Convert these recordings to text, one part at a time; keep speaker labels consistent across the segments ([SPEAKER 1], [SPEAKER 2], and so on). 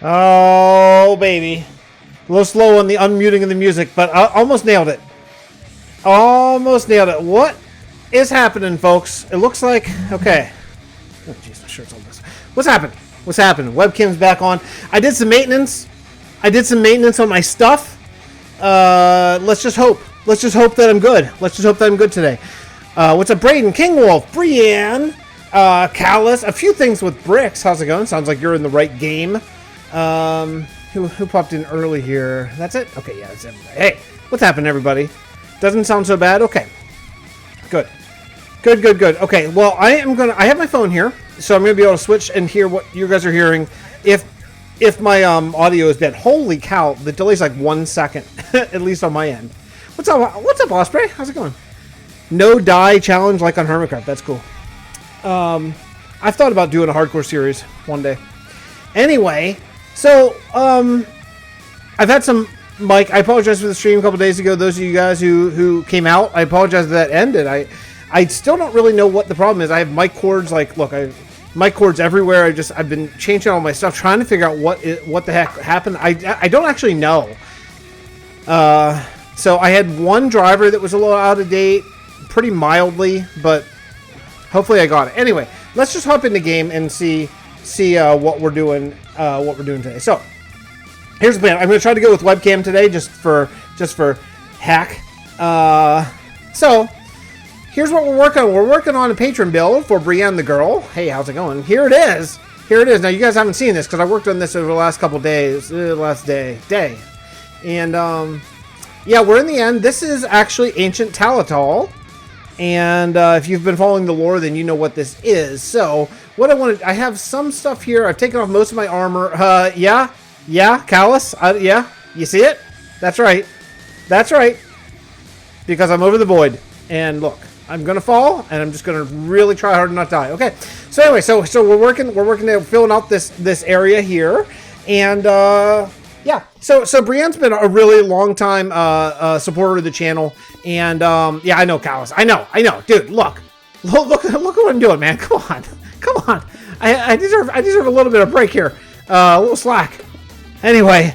[SPEAKER 1] Oh, baby. A little slow on the unmuting of the music, but I almost nailed it. Almost nailed it. What is happening, folks? It looks like... Okay. Oh, jeez, my shirt's on this. What's happened? What's happened? Webcam's back on. I did some maintenance. On my stuff. Let's just hope. Let's just hope that I'm good. Let's just hope that I'm good today. What's up, Braden? King Wolf, Brienne, Callus, a few things with bricks. How's it going? Sounds like you're in the right game. Who popped in early here? That's it? Okay, yeah, that's everybody. Hey, what's happening, everybody? Doesn't sound so bad? Okay. Good. Good. Okay, well, I have my phone here, so I'm gonna be able to switch and hear what you guys are hearing. If my audio is dead. Holy cow, the delay's like 1 second, at least on my end. What's up, Osprey? How's it going? No die challenge like on Hermitcraft. That's cool. I've thought about doing a hardcore series one day. Anyway, so I've had some Mike. I apologize for the stream a couple days ago. Those of you guys who came out, I apologize that ended. I still don't really know what the problem is. I have mic cords. Like, look, I have mic cords everywhere. I've been changing all my stuff, trying to figure out what the heck happened. I don't actually know. So I had one driver that was a little out of date, pretty mildly, but hopefully I got it. Anyway, let's just hop in the game and see what we're doing today. So here's the plan. I'm going to try to go with webcam today, just for hack. So here's what we're working on. We're working on a patron build for Brienne the girl. Hey, how's it going? Here it is. Now you guys haven't seen this because I worked on this over the last couple days. Last day. And yeah, we're in the end. This is actually ancient Talatal. And if you've been following the lore, then you know what this is. So what I have some stuff here. I've taken off most of my armor. Yeah, Callus. Yeah, you see it? That's right. Because I'm over the void. And look, I'm gonna fall, and I'm just gonna really try hard to not die. Okay. So anyway, so we're working to filling out this area here, and yeah. So Brienne's been a really long time supporter of the channel, and yeah, I know, Callus. I know, dude. Look what I'm doing, man. Come on. I deserve a little bit of break here, a little slack. Anyway,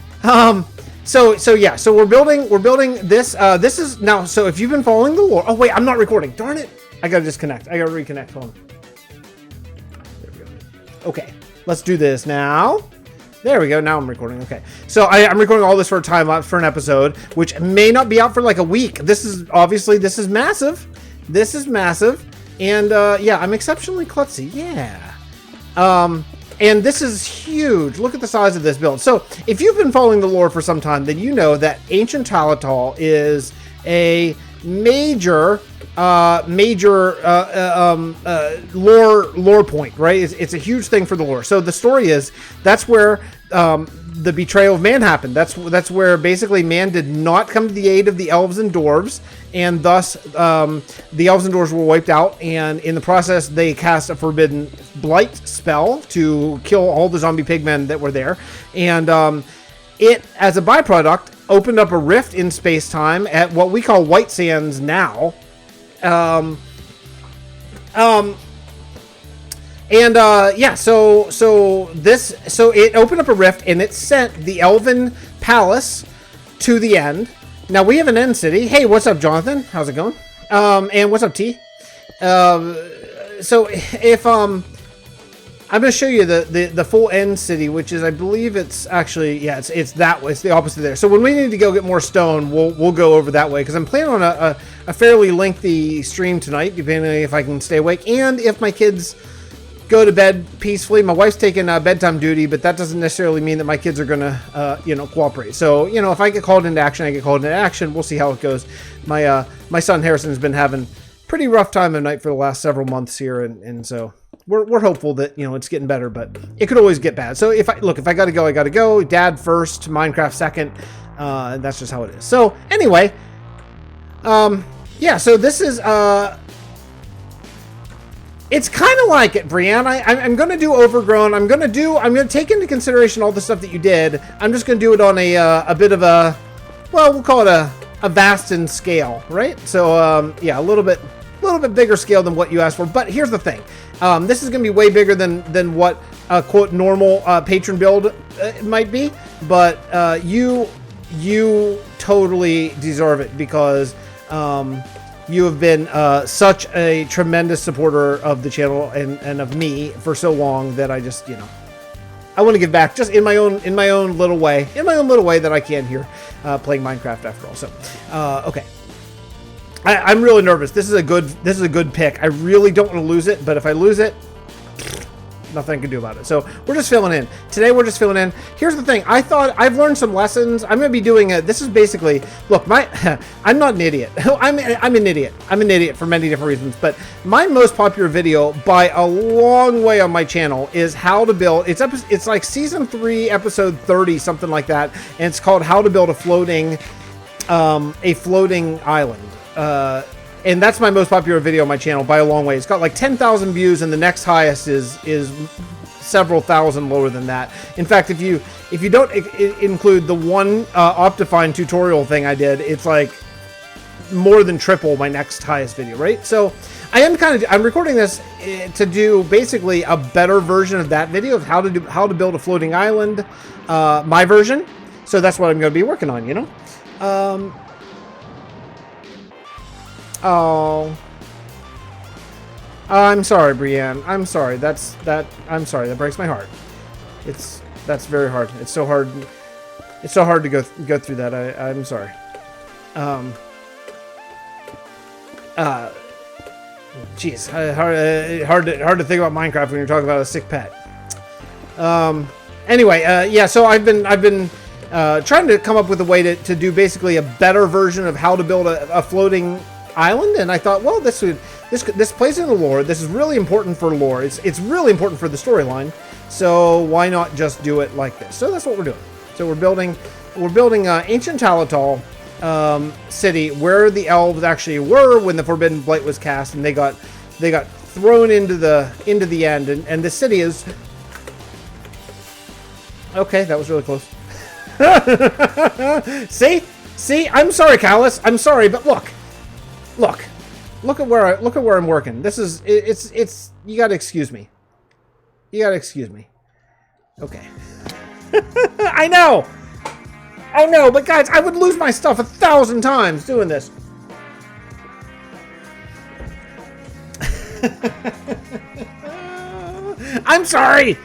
[SPEAKER 1] so yeah, so we're building this. This is now. So if you've been following the lore, oh wait, I'm not recording. Darn it! I gotta disconnect. I gotta reconnect. Hold on. There we go. Okay, let's do this now. There we go. Now I'm recording. Okay, so I'm recording all this for a time lapse for an episode, which may not be out for like a week. This is massive. And yeah, I'm exceptionally klutzy. Yeah. And this is huge. Look at the size of this build. So if you've been following the lore for some time, then you know that ancient Talatal is a major lore point, right? It's a huge thing for the lore. So the story is that's where the betrayal of man happened. That's where basically man did not come to the aid of the elves and dwarves, and thus the elves and dwarves were wiped out, and in the process they cast a forbidden blight spell to kill all the zombie pigmen that were there, and it, as a byproduct, opened up a rift in space-time at what we call White Sands now. Yeah, so it opened up a rift, and it sent the Elven Palace to the end. Now we have an end city. Hey, what's up, Jonathan? How's it going? And what's up, T? So if I'm going to show you the full end city, which is, I believe it's actually, yeah, it's that way. It's the opposite there. So when we need to go get more stone, we'll go over that way, because I'm planning on a fairly lengthy stream tonight, depending on if I can stay awake and if my kids go to bed peacefully. My wife's taking bedtime duty, but that doesn't necessarily mean that my kids are going to, cooperate. So, if I get called into action, I get called into action. We'll see how it goes. My son Harrison has been having pretty rough time of night for the last several months here, and so we're hopeful that it's getting better, but it could always get bad. So if I gotta go, I gotta go. Dad first, Minecraft second. That's just how it is. So anyway, yeah. So this is it's kind of like it, Brienne. I'm gonna do Overgrown. I'm gonna take into consideration all the stuff that you did. I'm just gonna do it on a bit of a, well, we'll call it a Vasten scale, right? So yeah, a little bit bigger scale than what you asked for. But here's the thing, this is going to be way bigger than what quote normal patron build it might be, but you totally deserve it because you have been such a tremendous supporter of the channel and of me for so long that I just, I want to give back just in my own little way, that I can here, playing Minecraft after all. So, okay. I'm really nervous. This is a good pick. I really don't want to lose it, but if I lose it, nothing I can do about it. So we're just filling in. Today we're just filling in. Here's the thing. I thought I've learned some lessons. I'm going to be doing this is basically, look, I'm not an idiot. I'm an idiot. I'm an idiot for many different reasons, but my most popular video by a long way on my channel is how to build, it's like season 3, episode 30, something like that. And it's called how to build a floating island. And that's my most popular video on my channel by a long way. It's got like 10,000 views, and the next highest is several thousand lower than that. In fact, if you don't include the one Optifine tutorial thing I did, it's like more than triple my next highest video, right? So I'm recording this to do basically a better version of that video of how to build a floating island, my version. So that's what I'm going to be working on, Oh, I'm sorry, Brienne. I'm sorry. I'm sorry. That breaks my heart. That's very hard. It's so hard. It's so hard to go through that. I'm sorry. Jeez, hard to think about Minecraft when you're talking about a sick pet. Anyway, yeah. So I've been trying to come up with a way to do basically a better version of how to build a floating island, and I thought, well, this plays in the lore. This is really important for lore. It's really important for the storyline. So why not just do it like this? So that's what we're doing. So we're building ancient Talatal city where the elves actually were when the Forbidden Blight was cast, and they got thrown into the end, and the city is. Okay, that was really close. See, I'm sorry, Callus. I'm sorry, but look at where I'm working. This is it's you gotta excuse me. Okay. I know, but guys, I would lose my stuff 1,000 times doing this. I'm sorry.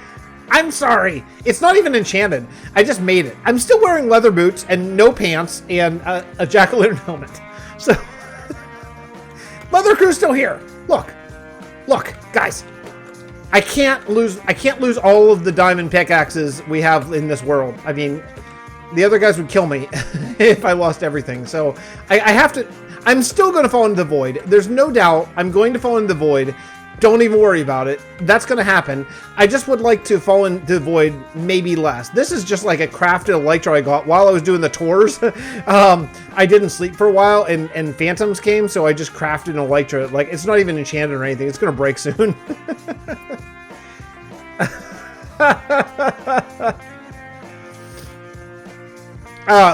[SPEAKER 1] It's not even enchanted. I just made it. I'm still wearing leather boots and no pants and a jack-o'-lantern helmet. So Mother Crew's still here. Look, guys. I can't lose all of the diamond pickaxes we have in this world. I mean, the other guys would kill me if I lost everything. So I have to. I'm still going to fall into the void. There's no doubt I'm going to fall into the void. Don't even worry about it. That's going to happen. I just would like to fall into the void maybe less. This is just like a crafted elytra I got while I was doing the tours. I didn't sleep for a while, and phantoms came, so I just crafted an elytra. Like, it's not even enchanted or anything. It's going to break soon.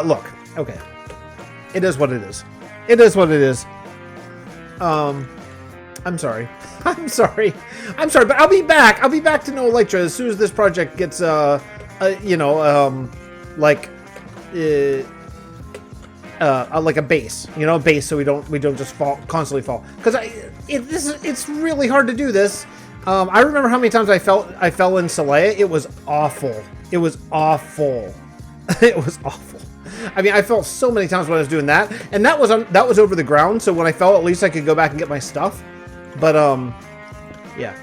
[SPEAKER 1] Look. Okay. It is what it is. It is what it is. I'm sorry. I'm sorry, but I'll be back. I'll be back to no elytra as soon as this project gets, like a base, base, so we don't just constantly fall. Because it's really hard to do this. I remember how many times I fell in Celea. It was awful. It was awful. It was awful. I mean, I fell so many times when I was doing that, and that was over the ground. So when I fell, at least I could go back and get my stuff. But, yeah.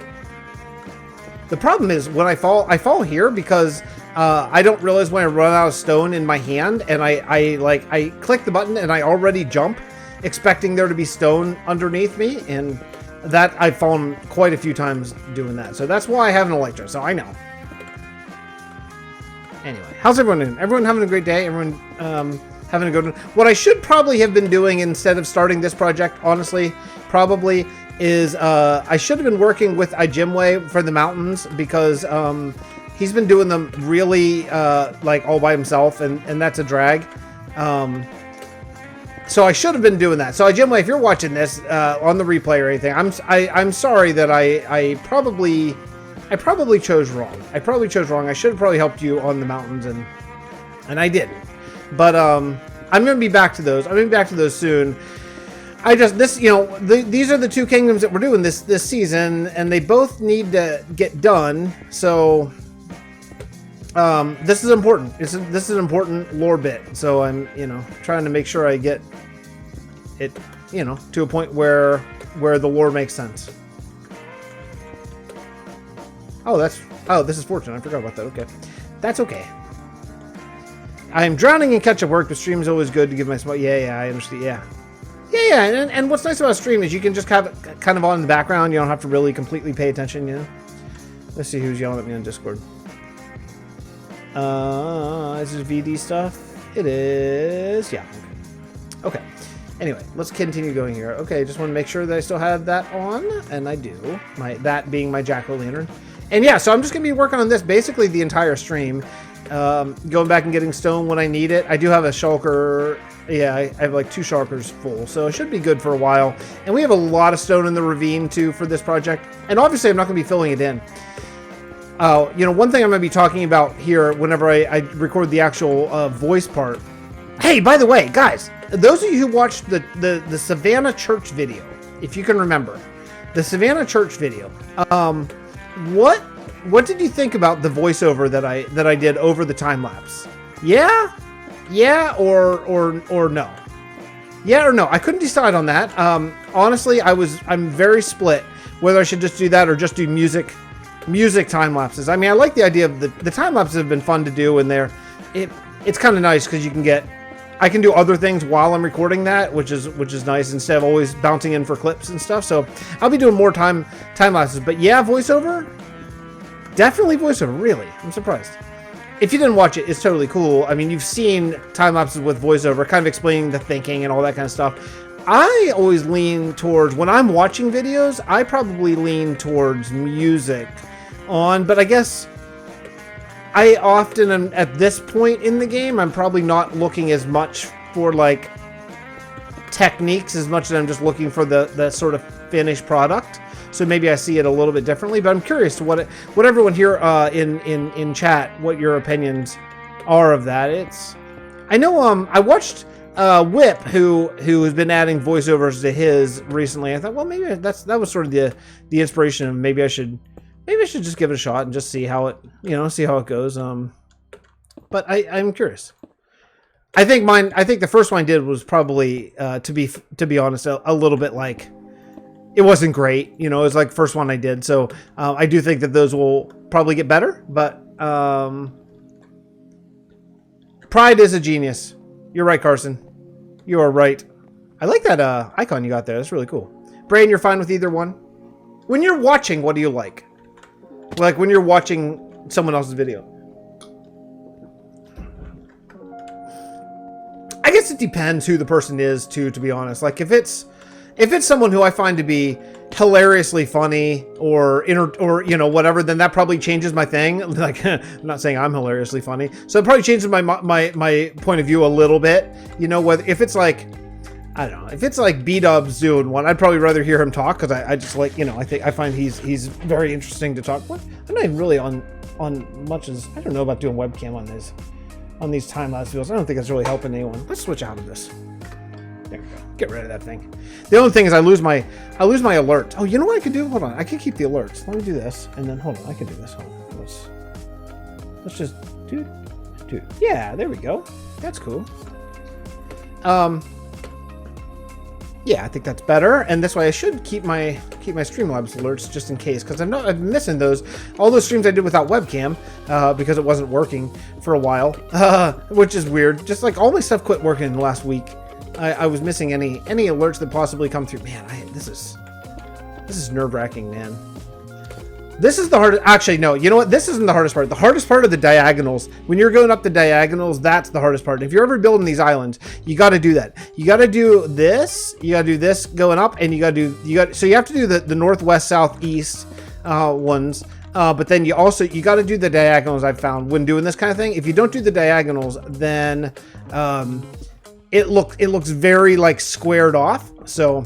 [SPEAKER 1] The problem is when I fall here because, I don't realize when I run out of stone in my hand, and I click the button and I already jump expecting there to be stone underneath me, and that I've fallen quite a few times doing that. So that's why I have an elytra, so I know. Anyway, how's everyone doing? Everyone having a great day? Everyone, having a good one? What I should probably have been doing instead of starting this project, honestly, probably is I should have been working with Ijimwe for the mountains, because he's been doing them really like all by himself, and that's a drag. So I should have been doing that. So Ijimwe, if you're watching this on the replay or anything, I'm sorry that I probably I probably chose wrong. I should have probably helped you on the mountains, and I didn't. But I'm gonna be back to those. I'm gonna be back to those soon. These are the two kingdoms that we're doing this season, and they both need to get done. So this is important. This is an important lore bit. So I'm trying to make sure I get it to a point where the lore makes sense. Oh, this is fortunate. I forgot about that. Okay, that's okay. I'm drowning in catch-up work, but stream is always good to give my small. Yeah, I understand. Yeah. And what's nice about a stream is you can just have it kind of on in the background. You don't have to really completely pay attention. Let's see who's yelling at me on Discord. Is this VD stuff? It is. Yeah. Okay. Anyway, let's continue going here. Okay, just want to make sure that I still have that on, and I do. That being my jack-o'-lantern. And yeah, so I'm just going to be working on this basically the entire stream. Going back and getting stone when I need it. I do have a shulker. Yeah, I have like 2 shulkers full, so it should be good for a while. And we have a lot of stone in the ravine too for this project. And obviously I'm not going to be filling it in. One thing I'm going to be talking about here whenever I record the actual voice part. Hey, by the way, guys, those of you who watched the Savannah Church video, if you can remember, the Savannah Church video, what did you think about the voiceover that I did over the time lapse? Yeah, or no? Yeah or no? I couldn't decide on that. Honestly, I'm very split whether I should just do that or just do music time lapses. I mean, I like the idea of the time lapses have been fun to do, and it's kind of nice because I can do other things while I'm recording that, which is nice instead of always bouncing in for clips and stuff. So I'll be doing more time lapses. But yeah, voiceover. Definitely voiceover, really. I'm surprised. If you didn't watch it, it's totally cool. I mean, you've seen time lapses with voiceover, kind of explaining the thinking and all that kind of stuff. I always lean towards, when I'm watching videos, I probably lean towards music but I guess I often am, at this point in the game, I'm probably not looking as much for like techniques as much as I'm just looking for the sort of finished product. So maybe I see it a little bit differently, but I'm curious to what everyone here in chat, what your opinions are of that. I know I watched Whip who has been adding voiceovers to his recently. I thought, well, maybe that was sort of the inspiration of maybe I should just give it a shot and just see how it goes. But I'm curious. I think the first one I did was probably to be honest a little bit like. It wasn't great, it was like the first one I did. So I do think that those will probably get better, but Pride is a genius. You're right, Carson. You are right. I like that icon you got there. That's really cool. Brain, you're fine with either one? When you're watching, what do you like? Like when you're watching someone else's video? I guess it depends who the person is too, to be honest. Like if it's someone who I find to be hilariously funny or whatever, then that probably changes my thing. Like I'm not saying I'm hilariously funny, so it probably changes my point of view a little bit. Whether if it's like, I don't know, if it's like B-Dub's doing one, I'd probably rather hear him talk because I just like I find he's very interesting to talk with. I'm not even really on much as I don't know about doing webcam on these time lapse videos. I don't think that's really helping anyone. Let's switch out of this. There we go. Get rid of that thing. The only thing is I lose my alert. Oh, you know what I could do? Hold on. I can keep the alerts. Let me do this. And then hold on. I can do this. Hold on. Let's just do. Yeah, there we go. That's cool. Yeah, I think that's better. And this way I should keep my Streamlabs alerts just in case, because I'm missing those. All those streams I did without webcam because it wasn't working for a while, which is weird. Just like all my stuff quit working in the last week. I was missing any alerts that possibly come through. Man, this is nerve-wracking, man. This is the hardest. Actually, no. You know what? This isn't the hardest part. The hardest part are the diagonals. When you're going up the diagonals, that's the hardest part. If you're ever building these islands, you got to do that. You got to do this. You got to do this going up, and so you have to do the northwest, southeast ones. But then you got to do the diagonals. I've found when doing this kind of thing. If you don't do the diagonals, then it looks very like squared off. So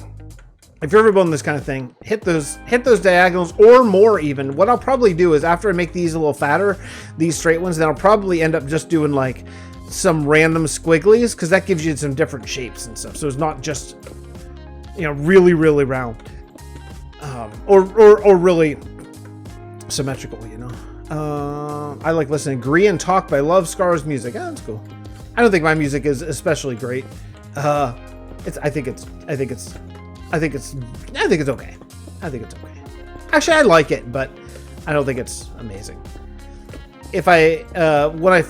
[SPEAKER 1] if you're ever building this kind of thing, hit those diagonals or more even. What I'll probably do is after I make these a little fatter, these straight ones, then I'll probably end up just doing like some random squigglies, because that gives you some different shapes and stuff. So it's not just, you know, really, really round, or really symmetrical, you know. I like listening. Agree and talk, but I love Scar's music. Oh, that's cool. I don't think my music is especially great. I think it's okay. I think it's okay. Actually, I like it, but I don't think it's amazing. If I when I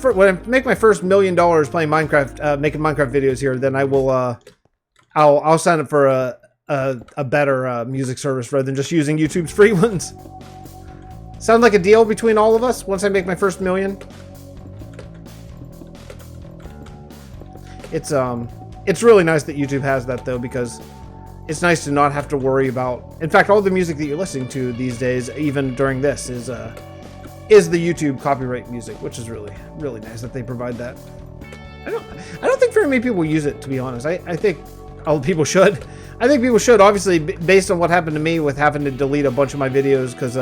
[SPEAKER 1] make my first $1 million playing Minecraft, making Minecraft videos here, then I will I'll sign up for a better music service rather than just using YouTube's free ones. Sound like a deal between all of us once I make my first $1 million? It's really nice that YouTube has that though, because it's nice to not have to worry about. In fact, all the music that you're listening to these days, even during this, is the YouTube copyright music, which is really, really nice that they provide that. I don't think very many people use it, to be honest. I think all people should. I think people should, obviously, based on what happened to me with having to delete a bunch of my videos because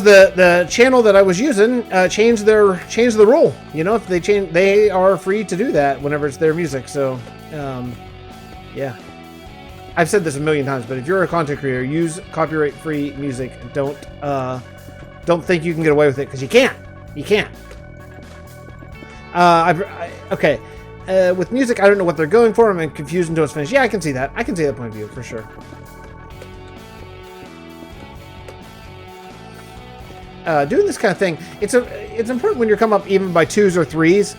[SPEAKER 1] the channel that I was using changed the rule. You know, if they are free to do that whenever it's their music. So, yeah. I've said this a million times, but if you're a content creator, use copyright-free music. Don't think you can get away with it, because you can't. You can't. Okay. With music, I don't know what they're going for. I'm confused until it's finished. Yeah, I can see that. I can see that point of view for sure. Doing this kind of thing, it's important when you come up even by 2s or 3s.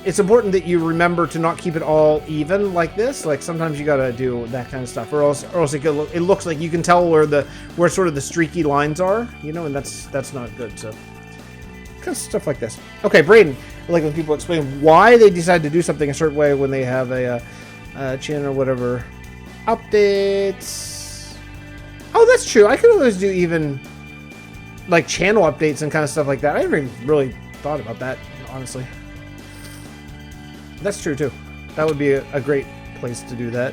[SPEAKER 1] It's important that you remember to not keep it all even like this. Like sometimes you gotta do that kind of stuff, or else it looks like you can tell where sort of the streaky lines are, you know, and that's not good. So kind of stuff like this. Okay, Braden, I like when people explain why they decide to do something a certain way when they have a channel or whatever. Updates. Oh, that's true. I could always do even like channel updates and kind of stuff like that. I never even really thought about that, honestly. That's true too. That would be a great place to do that.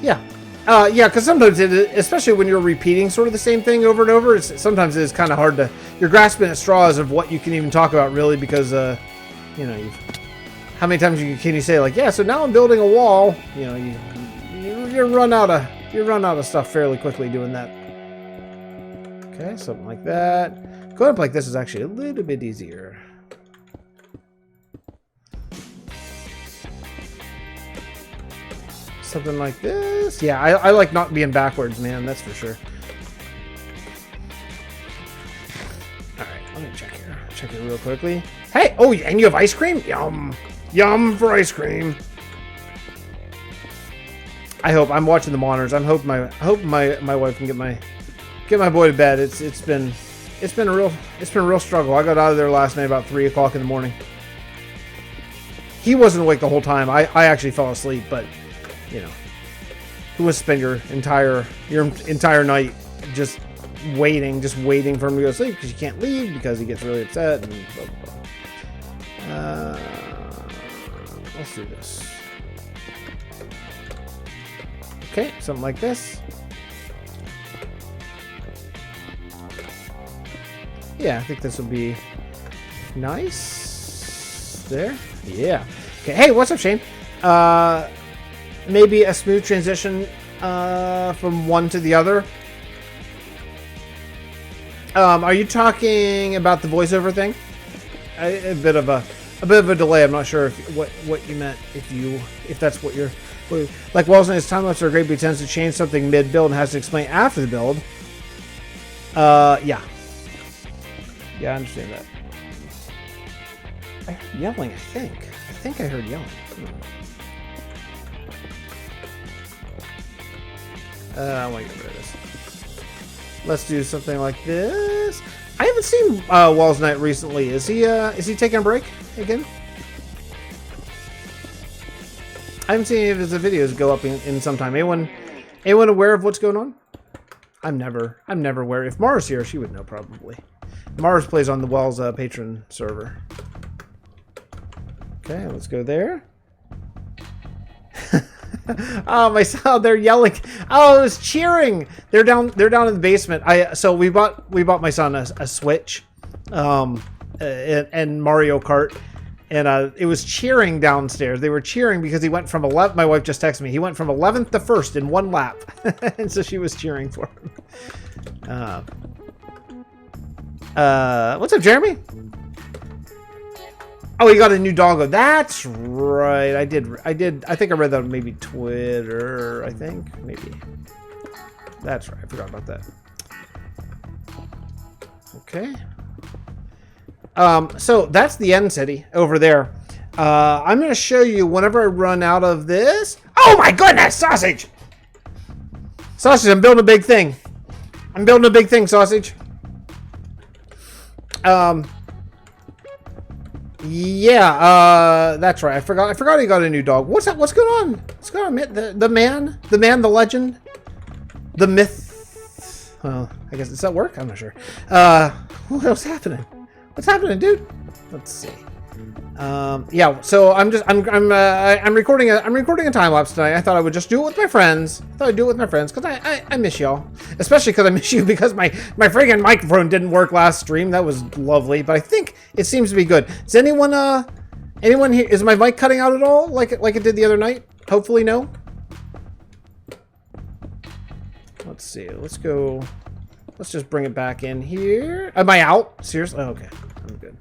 [SPEAKER 1] Yeah. Yeah, because sometimes, especially when you're repeating sort of the same thing over and over, sometimes it is kind of hard to... You're grasping at straws of what you can even talk about, really, because, you know, how many times can you say, like, yeah, so now I'm building a wall? You know, you run out of stuff fairly quickly doing that. Okay, something like that. Going up like this is actually a little bit easier. Something like this. Yeah, I like not being backwards, man. That's for sure. All right, let me check here. Check it real quickly. Hey, oh, and you have ice cream? Yum, yum for ice cream. I hope I'm watching the monitors. I hope my wife can get my boy to bed. It's been a real struggle. I got out of there last night about 3 o'clock in the morning. He wasn't awake the whole time. I actually fell asleep, but. You know, who would spend your entire night just waiting for him to go to sleep because you can't leave because he gets really upset and blah, blah, blah. Let's do this. Okay, something like this. Yeah, I think this will be nice. There. Yeah. Okay. Hey, what's up, Shane? Maybe a smooth transition from one to the other. Are you talking about the voiceover thing? A bit of a delay. I'm not sure what you meant. If that's what you're like. Wells's Timelapse are great, but he tends to change something mid build and has to explain after the build. Yeah, I understand that. I heard yelling. I think I heard yelling. I want to get rid of this. Let's do something like this. I haven't seen Walls Knight recently. Is he taking a break again? I haven't seen any of his videos go up in some time. Anyone aware of what's going on? I'm never aware. If Mara's here, she would know probably. Mars plays on the Wells patron server. Okay, let's go there. Oh, my son, they're yelling. Oh, it was cheering. They're down in the basement. So we bought my son a Switch, and Mario Kart, and it was cheering downstairs. They were cheering because he went from 11. My wife just texted me. He went from 11th to 1st in one lap, and so she was cheering for him. What's up, Jeremy? Oh, he got a new doggo. That's right. I did. I think I read that on maybe Twitter. I think maybe. That's right. I forgot about that. Okay. So that's the end city over there. I'm going to show you whenever I run out of this. Oh my goodness, sausage! Sausage, I'm building a big thing. I'm building a big thing, sausage. Yeah, that's right. I forgot he got a new dog. What's that? What's going on? What's going on? The man, the legend, the myth. Well, I guess it's at work. I'm not sure. What else happening? What's happening, dude? Let's see. Yeah. So I'm recording a time lapse tonight. I thought I would just do it with my friends. Because I miss y'all, especially because I miss you because my friggin' microphone didn't work last stream. That was lovely, but I think it seems to be good. Is anyone here? Is my mic cutting out at all like it did the other night? Hopefully no. Let's see. Let's go. Let's just bring it back in here. Am I out? Seriously? Oh, okay. I'm good.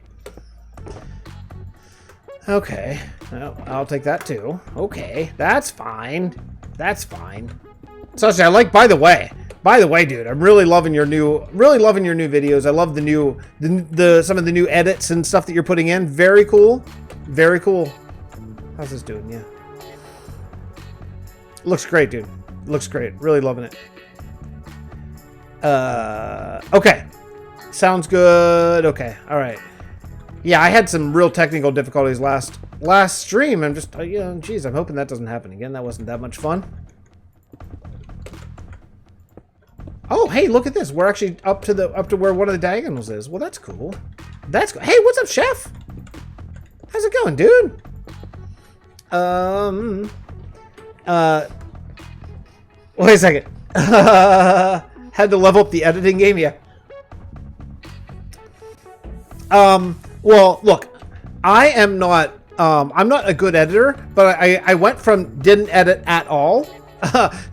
[SPEAKER 1] Okay. Well, I'll take that too. Okay. That's fine. That's fine. So I like, by the way, dude, I'm really loving your new videos. I love some of the new edits and stuff that you're putting in. Very cool. Very cool. How's this doing? Yeah. Looks great, dude. Looks great. Really loving it. Okay. Sounds good. Okay. All right. Yeah, I had some real technical difficulties last stream. I'm just, geez, I'm hoping that doesn't happen again. That wasn't that much fun. Oh, hey, look at this. We're actually up to where one of the diagonals is. Well, that's cool. That's cool. Hey, what's up, chef? How's it going, dude? Wait a second. Had to level up the editing game, yeah. Well, look, I'm not a good editor, but I went from didn't edit at all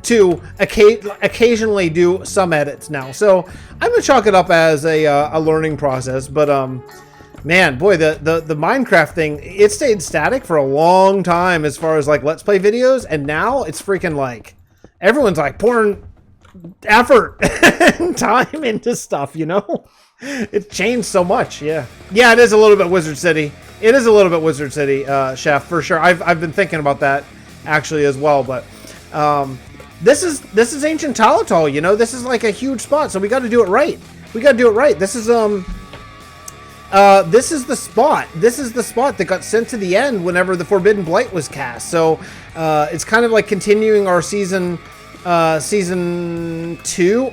[SPEAKER 1] to occasionally do some edits now. So I'm gonna chalk it up as a learning process. But man, boy, the Minecraft thing, it stayed static for a long time as far as like Let's Play videos, and now it's freaking like everyone's like pouring effort and time into stuff, you know. It's changed so much. Yeah, it is a little bit Wizard City. It is a little bit Wizard City, chef, for sure. I've been thinking about that actually as well. But this is ancient Talatol, you know. This is like a huge spot, so we got to do it right. This is the spot. This is the spot that got sent to the end whenever the Forbidden Blight was cast. So it's kind of like continuing our season 2.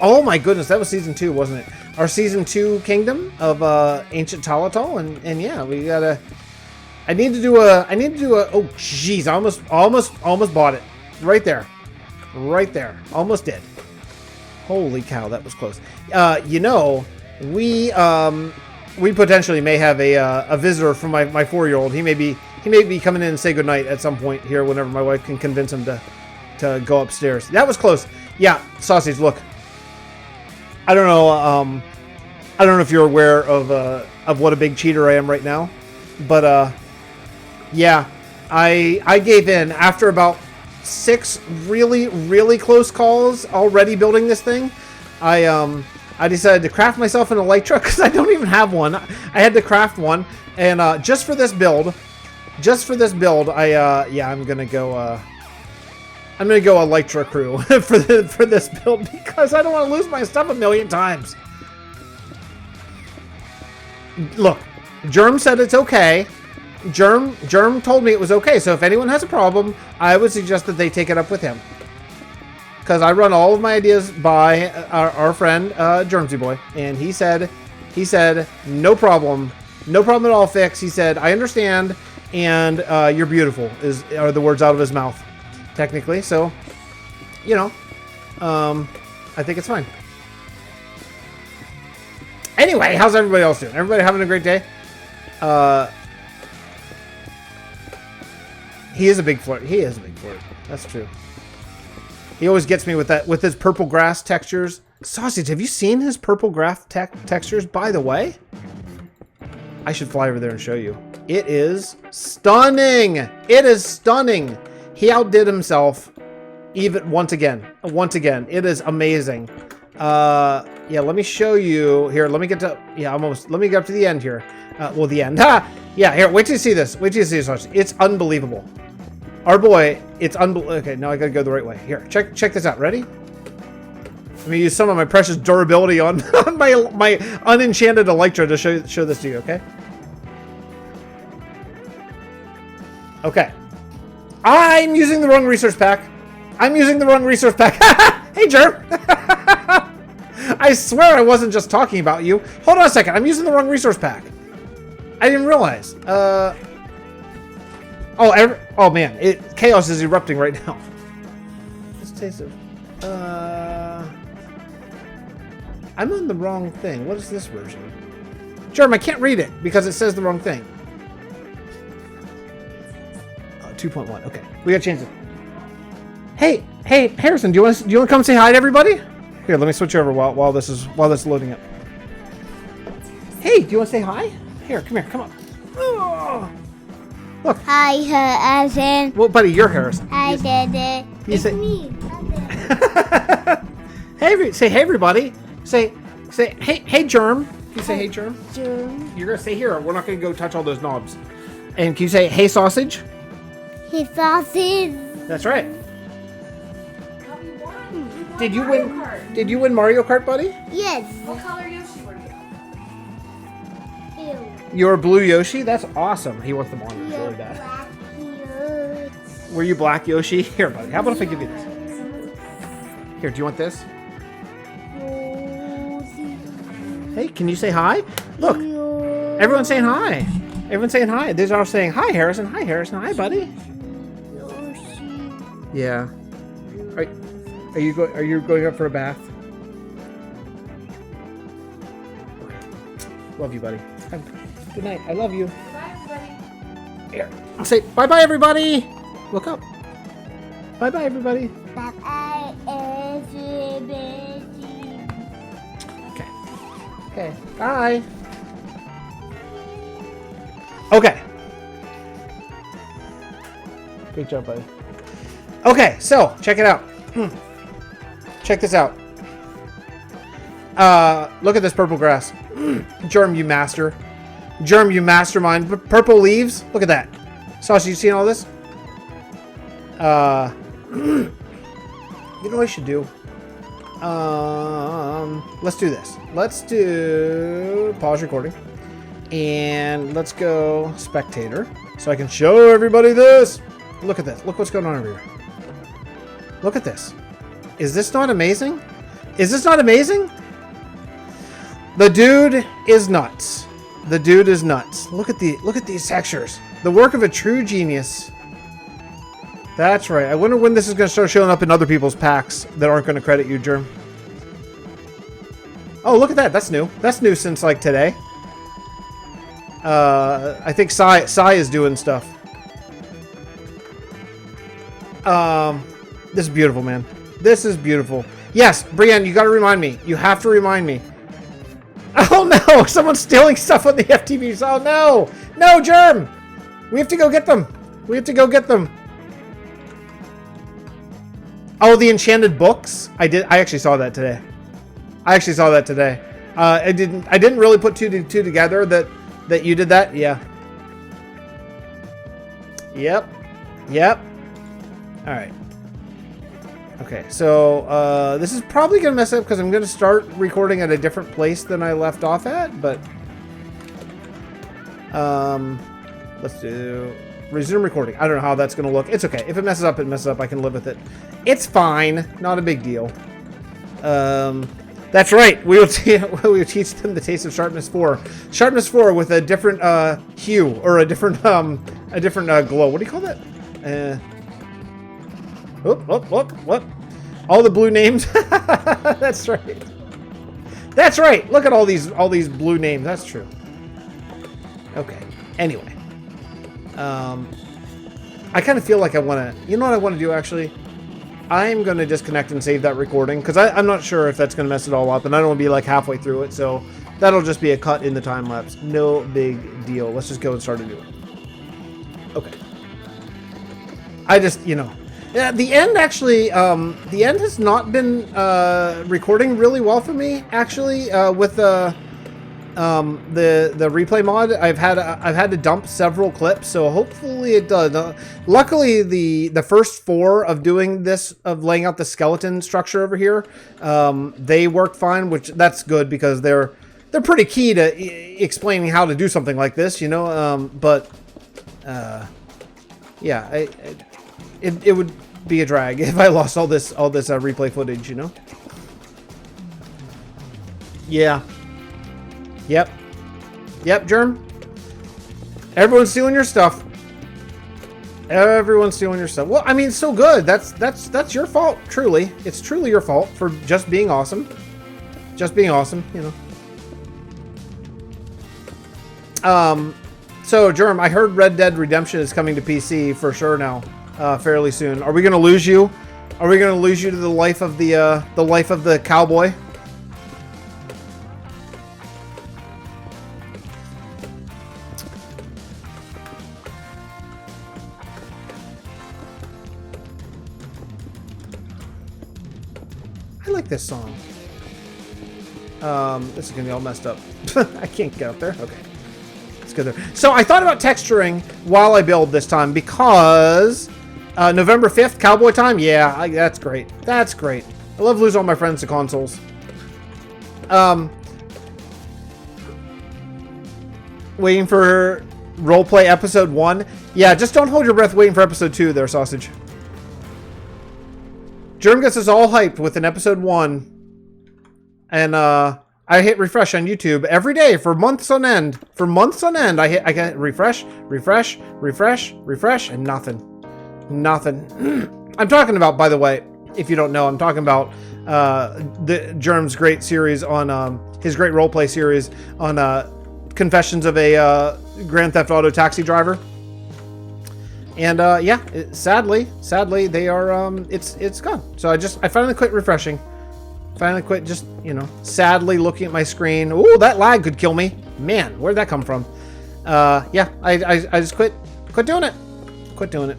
[SPEAKER 1] Oh my goodness, that was season 2, wasn't it? Our season 2 kingdom of ancient Talatol, and yeah, we gotta. I need to do a. Oh jeez, almost bought it. Right there, almost did. Holy cow, that was close. You know, we potentially may have a visitor from my 4-year-old. He may be coming in and say goodnight at some point here whenever my wife can convince him to go upstairs. That was close. Yeah, sausage. Look, I don't know if you're aware of what a big cheater I am right now, but yeah, I gave in after about 6 really close calls already building this thing. I decided to craft myself an elytra because I don't even have one. I had to craft one, and just for this build, I'm gonna go Elytra crew for this build because I don't want to lose my stuff a million times. Look, Germ said it's okay. Germ told me it was okay. So if anyone has a problem, I would suggest that they take it up with him. Because I run all of my ideas by our friend Germsy Boy, and he said no problem at all, Fix. He said I understand, and you're beautiful are the words out of his mouth. technically. So, you know, I think it's fine. Anyway, how's everybody else doing? Everybody having a great day? He is a big flirt. He is a big flirt. That's true. He always gets me with that, with his purple grass textures. Sausage, have you seen his purple grass textures, by the way? I should fly over there and show you. It is stunning. It is stunning. He outdid himself even once again. Once again. It is amazing. Yeah, let me show you here. Let me get to, yeah, almost. Let me get up to the end here. Well, the end. Ha! Yeah, here, wait till you see this. Wait till you see this. It's unbelievable. Our boy, it's unbelievable. Okay, now I gotta go the right way. Here, check this out. Ready? Let me use some of my precious durability on, on my unenchanted Electra to show this to you, okay? Okay. I'm using the wrong resource pack. I'm using the wrong resource pack. Hey, Germ! I swear I wasn't just talking about you. Hold on a second. I'm using the wrong resource pack. I didn't realize. Oh man, chaos is erupting right now. Let's taste it. I'm on the wrong thing. What is this version? Germ, I can't read it because it says the wrong thing. 2.1. Okay, we gotta change it. Hey, Harrison, do you want to come say hi to everybody? Here, let me switch over while this is loading up. Hey, do you want to say hi? Here, come on. Oh. Look.
[SPEAKER 2] Hi, Harrison.
[SPEAKER 1] Well, buddy, you're Harrison.
[SPEAKER 2] Hi, Dada.
[SPEAKER 1] You say
[SPEAKER 2] Me.
[SPEAKER 1] hey, say hey, everybody. Say hey, Germ. Can you say hey, Germ?
[SPEAKER 2] Germ.
[SPEAKER 1] You're gonna stay here. We're not gonna go touch all those knobs. And can you say hey, sausage?
[SPEAKER 2] Hey, sausage.
[SPEAKER 1] That's right. Did you win? Did you win Mario Kart, buddy?
[SPEAKER 2] Yes.
[SPEAKER 3] What color Yoshi were you?
[SPEAKER 2] Ew.
[SPEAKER 1] You're a blue Yoshi? That's awesome. He wants the monitors
[SPEAKER 2] You're
[SPEAKER 1] really bad.
[SPEAKER 2] black here.
[SPEAKER 1] Were you black Yoshi? Here, buddy. How about if I give you this? Here, do you want this? Hey, can you say hi? Look, everyone's saying hi. Everyone's saying hi. These are all saying hi, Harrison. Hi, Harrison. Hi, buddy. Yeah. Are you going up for a bath? Okay. Love you, buddy. Good night. I love you.
[SPEAKER 3] Bye, everybody.
[SPEAKER 1] Here. I'll say bye-bye, everybody. Look up. Bye-bye, everybody.
[SPEAKER 2] Bye, everybody.
[SPEAKER 1] Okay. Okay. Bye. Okay. Good job, buddy. Okay, so check it out. Check this out. Look at this purple grass. Germ, you master. Germ, you mastermind. Purple leaves. Look at that. Sasha, you seen all this? You know what I should do? Let's do this. Let's do pause recording. And let's go spectator. So I can show everybody this. Look at this. Look what's going on over here. Look at this. Is this not amazing? Is this not amazing? The dude is nuts. The dude is nuts. Look at these textures. The work of a true genius. That's right. I wonder when this is going to start showing up in other people's packs that aren't going to credit you, Germ. Oh, look at that. That's new. That's new since like today. I think Sai is doing stuff. This is beautiful, man. This is beautiful. Yes, Brienne, you got to remind me. You have to remind me. Oh no! Someone's stealing stuff on the FTVs. Oh no! No, Germ! We have to go get them. We have to go get them. Oh, the enchanted books. I actually saw that today. I didn't really put two together that you did that. Yeah. Yep. All right. Okay, so this is probably gonna mess up because I'm gonna start recording at a different place than I left off at, but let's do resume recording. I don't know how that's gonna look. It's okay. If it messes up, it messes up. I can live with it. It's fine. Not a big deal. That's right. We will teach them the taste of Sharpness 4. Sharpness 4 with a different hue or a different glow. What do you call that? Whoop. All the blue names. That's right. That's right. Look at all these blue names. That's true. Okay. Anyway. I kind of feel like I want to... You know what I want to do, actually? I'm going to disconnect and save that recording, because I'm not sure if that's going to mess it all up, and I don't want to be like halfway through it, so that'll just be a cut in the time lapse. No big deal. Let's just go and start a new one. Okay. I just, you know... Yeah, the end actually, the end has not been recording really well for me, actually, with the replay mod. I've had to dump several clips, so hopefully it does. Luckily, the first 4 of doing this, of laying out the skeleton structure over here, they worked fine, which that's good because they're pretty key to explaining how to do something like this, you know. Yeah, it would be a drag if I lost all this replay footage, you know. Yeah. Yep, Germ. Everyone's stealing your stuff. Everyone's stealing your stuff. Well, I mean, so good. That's your fault. Truly, it's truly your fault for just being awesome. Just being awesome, you know. So Germ, I heard Red Dead Redemption is coming to PC for sure now. Fairly soon. Are we gonna lose you? Are we gonna lose you to the life of the cowboy? I like this song. This is gonna be all messed up. I can't get up there. Okay. Let's go there. So I thought about texturing while I build this time because November 5th, Cowboy time? Yeah, that's great. That's great. I love losing all my friends to consoles. Waiting for roleplay episode 1. Yeah, just don't hold your breath waiting for episode 2 there, Sausage. Germ gets us all hyped with an episode 1. And I hit refresh on YouTube every day for months on end. For months on end, I get refresh, and nothing. Nothing. I'm talking about, by the way, if you don't know, I'm talking about the Germ's great series on his great roleplay series on Confessions of a Grand Theft Auto taxi driver. And yeah, sadly, they are it's gone. So I finally quit refreshing. Finally quit just, you know, sadly looking at my screen. Ooh, that lag could kill me. Man, where'd that come from? Yeah, I just quit doing it. Quit doing it.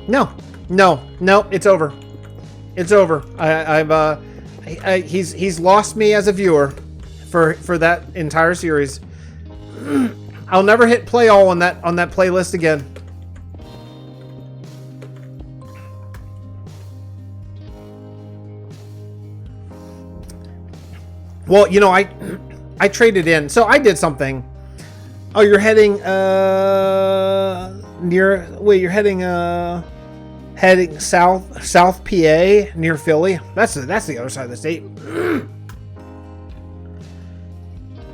[SPEAKER 1] No, it's over. It's over. He's lost me as a viewer for that entire series. I'll never hit play all on that playlist again. Well, you know, I traded in. So I did something. Oh, you're heading you're heading south PA near Philly. That's the other side of the state.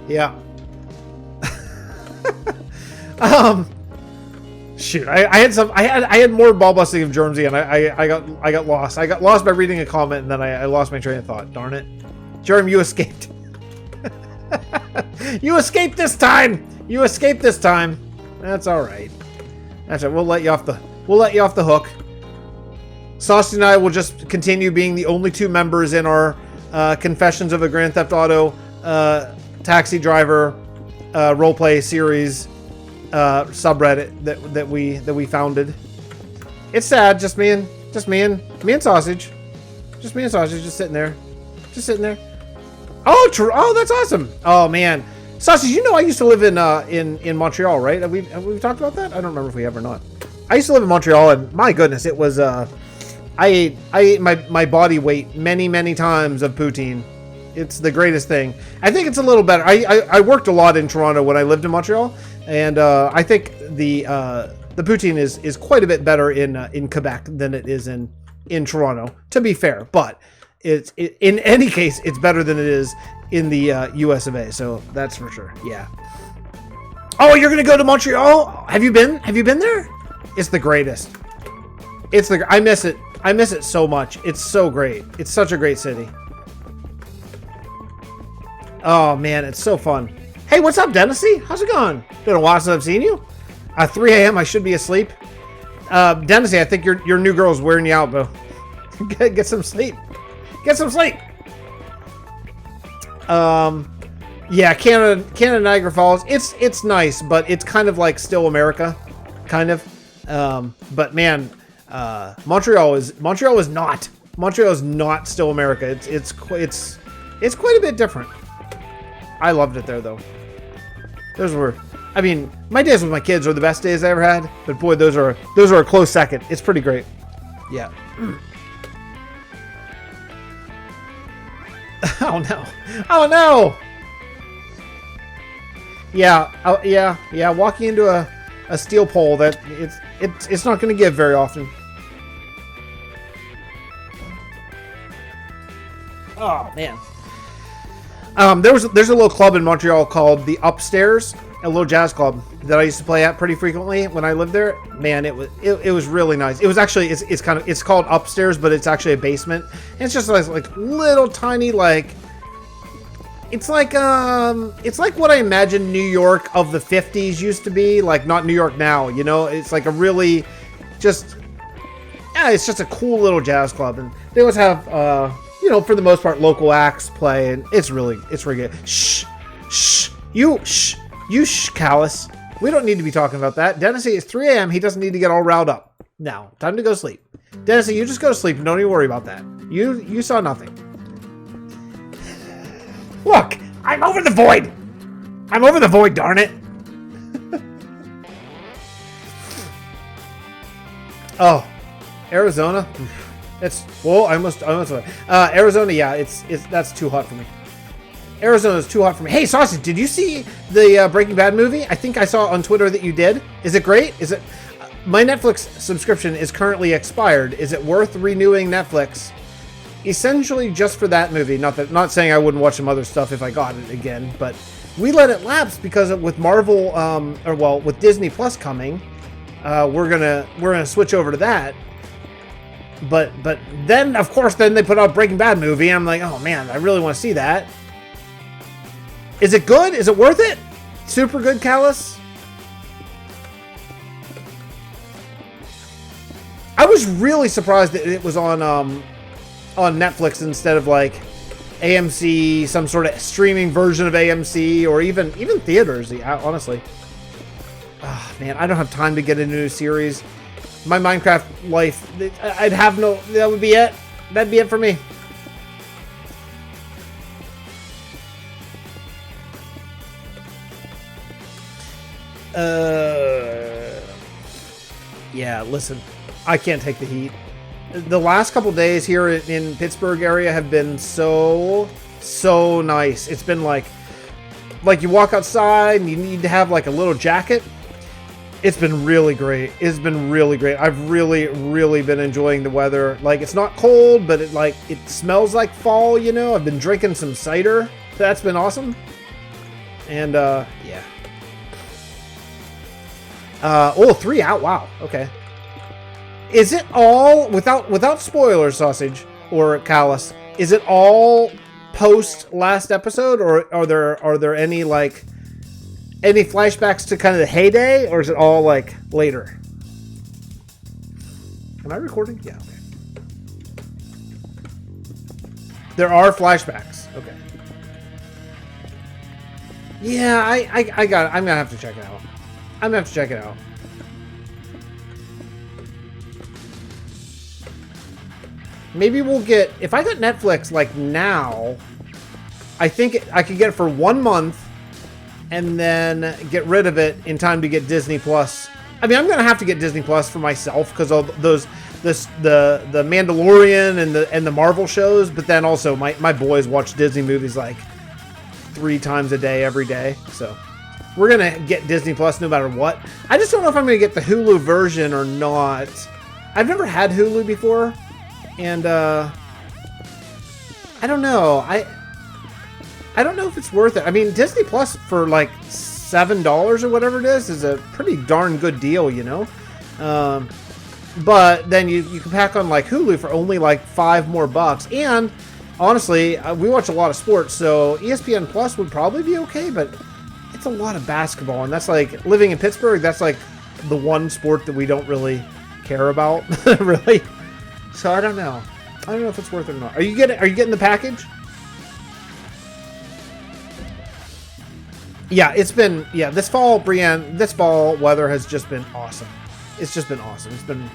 [SPEAKER 1] Yeah. Shoot, I had more ball busting of Germsy, and I got lost. I got lost by reading a comment, and then I lost my train of thought. Darn it. Germ, you escaped. You escaped this time. You escaped this time. That's all right. That's right. We'll let you off the hook. Saucy and I will just continue being the only 2 members in our Confessions of a Grand Theft Auto taxi driver roleplay series subreddit that we founded. It's sad. Just me and Sausage. Just me and Sausage just sitting there. Oh, true. Oh, that's awesome. Oh man, Sausage, you know I used to live in Montreal, right? Have we talked about that? I don't remember if we have or not. I used to live in Montreal, and my goodness, it was I ate my body weight many times of poutine. It's the greatest thing. I think it's a little better. I worked a lot in Toronto when I lived in Montreal, and I think the poutine is quite a bit better in Quebec than it is in Toronto. To be fair, but in any case, it's better than it is in the US of A. So that's for sure. Yeah. Oh, you're gonna go to Montreal? Have you been? Have you been there? It's the greatest. It's the. I miss it. I miss it so much. It's so great. It's such a great city. Oh man, it's so fun. Hey, what's up, Dennisy? How's it going? Been a while since I've seen you. 3 a.m. I should be asleep. Dennisy, I think your new girl's wearing you out, bro. Get some sleep. Get some sleep. Yeah, Canada Niagara Falls. It's nice, but it's kind of like still America, kind of. But man, Montreal is not. Montreal is not still America. It's quite a bit different. I loved it there though. Those were, I mean, my days with my kids are the best days I ever had. But boy, those are a close second. It's pretty great. Yeah. Oh no! Oh no! Yeah, yeah. Walking into a steel pole that it's not going to give very often. Oh man. There's a little club in Montreal called the Upstairs, a little jazz club that I used to play at pretty frequently when I lived there. Man, it was really nice. It was actually it's called Upstairs, but it's actually a basement. And it's just like little tiny like. It's like what I imagine New York of the 50s used to be, like not New York now, you know? It's like a really it's just a cool little jazz club, and they always have you know, for the most part local acts play, and it's really good. You callous. We don't need to be talking about that. Dennis, it's 3 a.m. He doesn't need to get all riled up. Now, time to go sleep. Dennis, you just go to sleep and don't even worry about that. You saw nothing. Look, I'm over the void. I'm over the void, darn it. Oh, Arizona. Arizona. Yeah, that's too hot for me. Arizona's too hot for me. Hey, Sausage, did you see the Breaking Bad movie? I think I saw on Twitter that you did. Is it great? Is it? My Netflix subscription is currently expired. Is it worth renewing Netflix? Essentially just for that movie. Not saying I wouldn't watch some other stuff if I got it again, but we let it lapse because with Marvel, with Disney Plus coming, we're gonna switch over to that. But then of course they put out Breaking Bad movie. And I'm like, oh man, I really want to see that. Is it good? Is it worth it? Super good, Callus. I was really surprised that it was on Netflix instead of like AMC, some sort of streaming version of AMC, or even theaters. Honestly, oh, man, I don't have time to get into a new series. My Minecraft life, I'd have no. That would be it. That'd be it for me. Yeah. Listen, I can't take the heat. The last couple days here in Pittsburgh area have been so nice. It's been like you walk outside and you need to have like a little jacket. It's been really great. It's been really great. I've really been enjoying the weather. Like, it's not cold, but it smells like fall, you know? I've been drinking some cider. That's been awesome. And yeah. 3 out. Wow. Okay. Is it all without spoilers, Sausage or Callus? Is it all post last episode, or are there any like any flashbacks to kind of the heyday, or is it all like later? Am I recording? Yeah. Okay. There are flashbacks. Okay. Yeah, I got it. I'm gonna have to check it out. Maybe we'll get, if I got Netflix like now, I think I could get it for 1 month and then get rid of it in time to get Disney Plus. I mean, I'm going to have to get Disney Plus for myself because of the Mandalorian and the Marvel shows, but then also my boys watch Disney movies like 3 times a day, every day. So we're going to get Disney Plus no matter what. I just don't know if I'm going to get the Hulu version or not. I've never had Hulu before. And I don't know. I don't know if it's worth it. I mean, Disney Plus for like $7 or whatever it is a pretty darn good deal, you know. But then you can pack on like Hulu for only like $5 more. And honestly, we watch a lot of sports, so ESPN Plus would probably be okay, but it's a lot of basketball, and that's like, living in Pittsburgh, that's like the one sport that we don't really care about, really. So I don't know. I don't know if it's worth it or not. Are you getting the package? Yeah, this fall, Brienne, this fall weather has just been awesome. It's just been awesome. It's been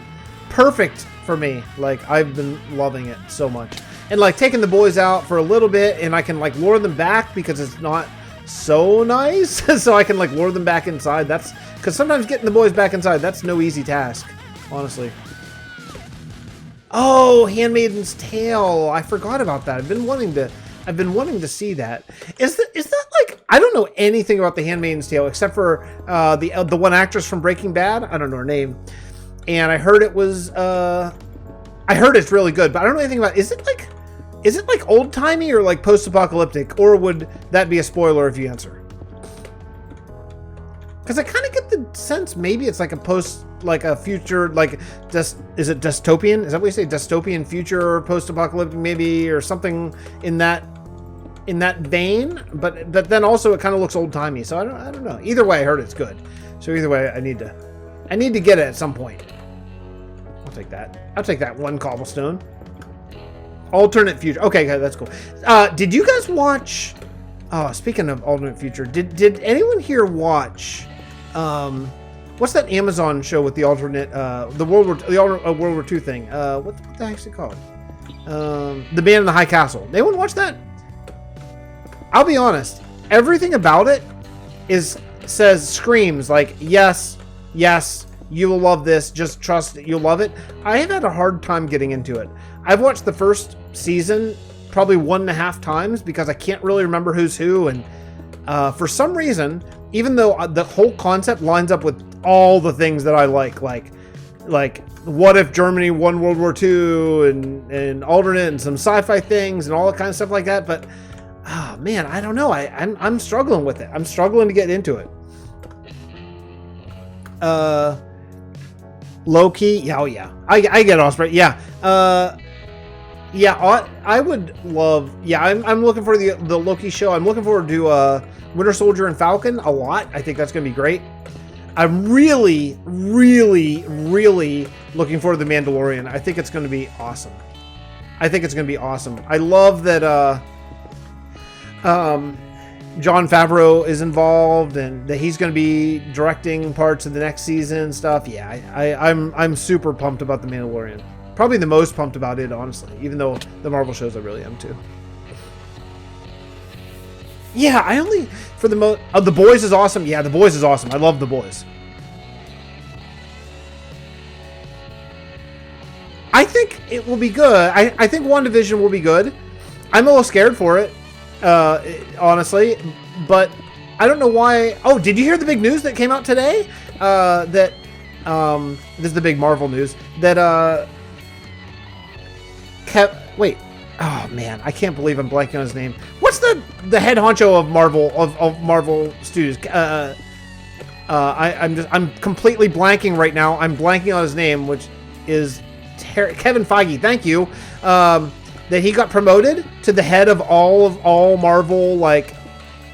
[SPEAKER 1] perfect for me. Like, I've been loving it so much. And like taking the boys out for a little bit, and I can like lure them back because it's not so nice. So I can like lure them back inside. That's because sometimes getting the boys back inside, that's no easy task, honestly. Oh, Handmaid's Tale. I forgot about that. I've been wanting to see that. Is that like, I don't know anything about the Handmaid's Tale except for the one actress from Breaking Bad. I don't know her name. And I heard it was I heard it's really good, but I don't know anything about it. Is it like old-timey or like post-apocalyptic, or would that be a spoiler if you answer? Because I kind of get the sense maybe it's like a future, like, is it dystopian? Is that what you say? Dystopian future, post-apocalyptic maybe, or something in that vein? But then also it kind of looks old-timey, so I don't know. Either way, I heard it's good. So either way, I need to get it at some point. I'll take that. I'll take that one cobblestone. Alternate future. Okay, that's cool. Did you guys watch? Oh, speaking of alternate future, did anyone here watch? What's that Amazon show with the alternate, the World War II thing? What the heck's it called? The Man in the High Castle. Anyone watch that? I'll be honest. Everything about it screams like, yes, you will love this. Just trust it. You'll love it. I have had a hard time getting into it. I've watched the first season probably 1.5 times because I can't really remember who's who. And for some reason, even though the whole concept lines up with all the things that I like what if Germany won World War II and alternate and some sci-fi things and all that kind of stuff like that. But, oh man, I don't know. I'm struggling with it. I'm struggling to get into it. Loki. Yeah, oh yeah. I get Osprey. Yeah. Yeah, I would love. Yeah, I'm looking for the Loki show. I'm looking forward to Winter Soldier and Falcon a lot. I think that's going to be great. I'm really looking forward to The Mandalorian. I think it's going to be awesome. I love that Jon Favreau is involved and that he's going to be directing parts of the next season and stuff. Yeah, I'm super pumped about The Mandalorian. Probably the most pumped about it, honestly, even though the Marvel shows I really am too. Yeah, I only, for the most, The Boys is awesome. Yeah, The Boys is awesome. I love The Boys. I think it will be good. I think WandaVision will be good. I'm a little scared for it, honestly, but I don't know why. Oh, did you hear the big news that came out today? That, this is the big Marvel news, that, wait. Oh man, I can't believe I'm blanking on his name. What's the head honcho of Marvel Studios? I'm completely blanking right now. I'm blanking on his name, which is Kevin Feige. Thank you. That he got promoted to the head of all Marvel, like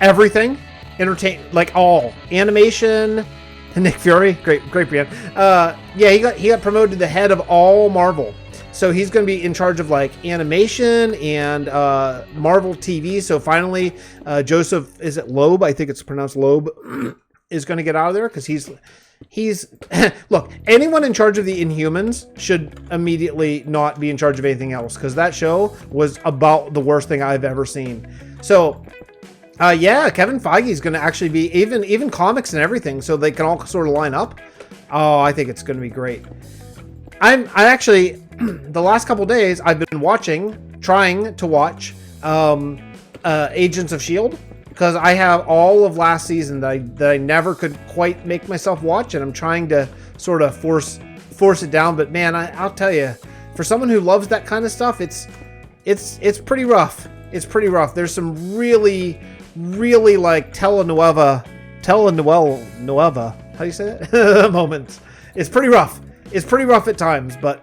[SPEAKER 1] everything, like all animation. Nick Fury, great Brian. Yeah, he got promoted to the head of all Marvel. So he's going to be in charge of like animation and Marvel TV. So finally, Joseph, is it Loeb? I think it's pronounced Loeb, is going to get out of there because he's look, anyone in charge of the Inhumans should immediately not be in charge of anything else because that show was about the worst thing I've ever seen. So yeah, Kevin Feige is going to actually be even comics and everything, so they can all sort of line up. Oh, I think it's going to be great. I actually, the last couple days, I've been trying to watch Agents of S.H.I.E.L.D. because I have all of last season that I never could quite make myself watch, and I'm trying to sort of force it down. But man, I'll tell you, for someone who loves that kind of stuff, it's pretty rough. It's pretty rough. There's some really like telenovela telenovela. How do you say that? Moments. It's pretty rough. It's pretty rough at times, but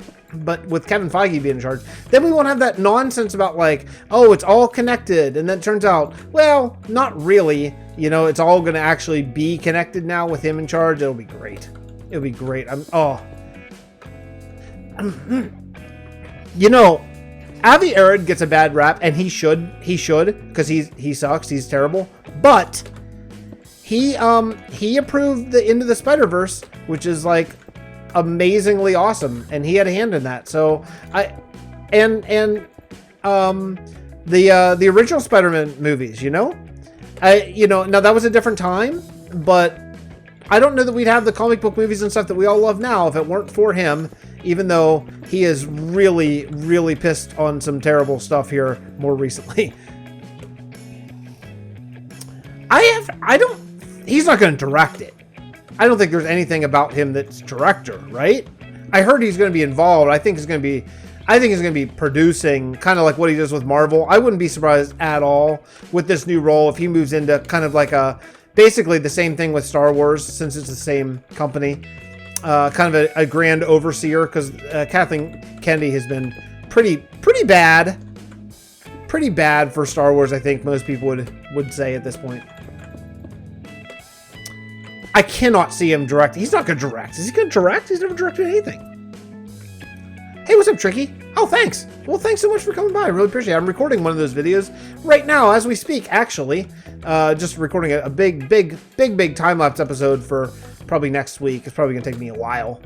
[SPEAKER 1] with Kevin Feige being in charge, then we won't have that nonsense about like, oh, it's all connected, and then it turns out, well, not really. You know, it's all going to actually be connected now with him in charge. It'll be great. It'll be great. You know, Avi Arad gets a bad rap, and he should, because he sucks. He's terrible, but he approved the Into the Spider-Verse, which is like amazingly awesome, and he had a hand in that. So the original Spider-Man movies, you know, now that was a different time, but I don't know that we'd have the comic book movies and stuff that we all love now if it weren't for him, even though he is really, really pissed on some terrible stuff here more recently. He's not going to direct it. I don't think there's anything about him that's director, right? I heard he's going to be involved. I think he's going to be producing, kind of like what he does with Marvel. I wouldn't be surprised at all with this new role if he moves into kind of like basically the same thing with Star Wars, since it's the same company. Kind of a grand overseer, because Kathleen Kennedy has been pretty bad for Star Wars. I think most people would say at this point. I cannot see him direct. He's not going to direct. Is he going to direct? He's never directed anything. Hey, what's up, Tricky? Oh, thanks. Well, thanks so much for coming by. I really appreciate it. I'm recording one of those videos right now as we speak, actually. Just recording a big time-lapse episode for probably next week. It's probably going to take me a while.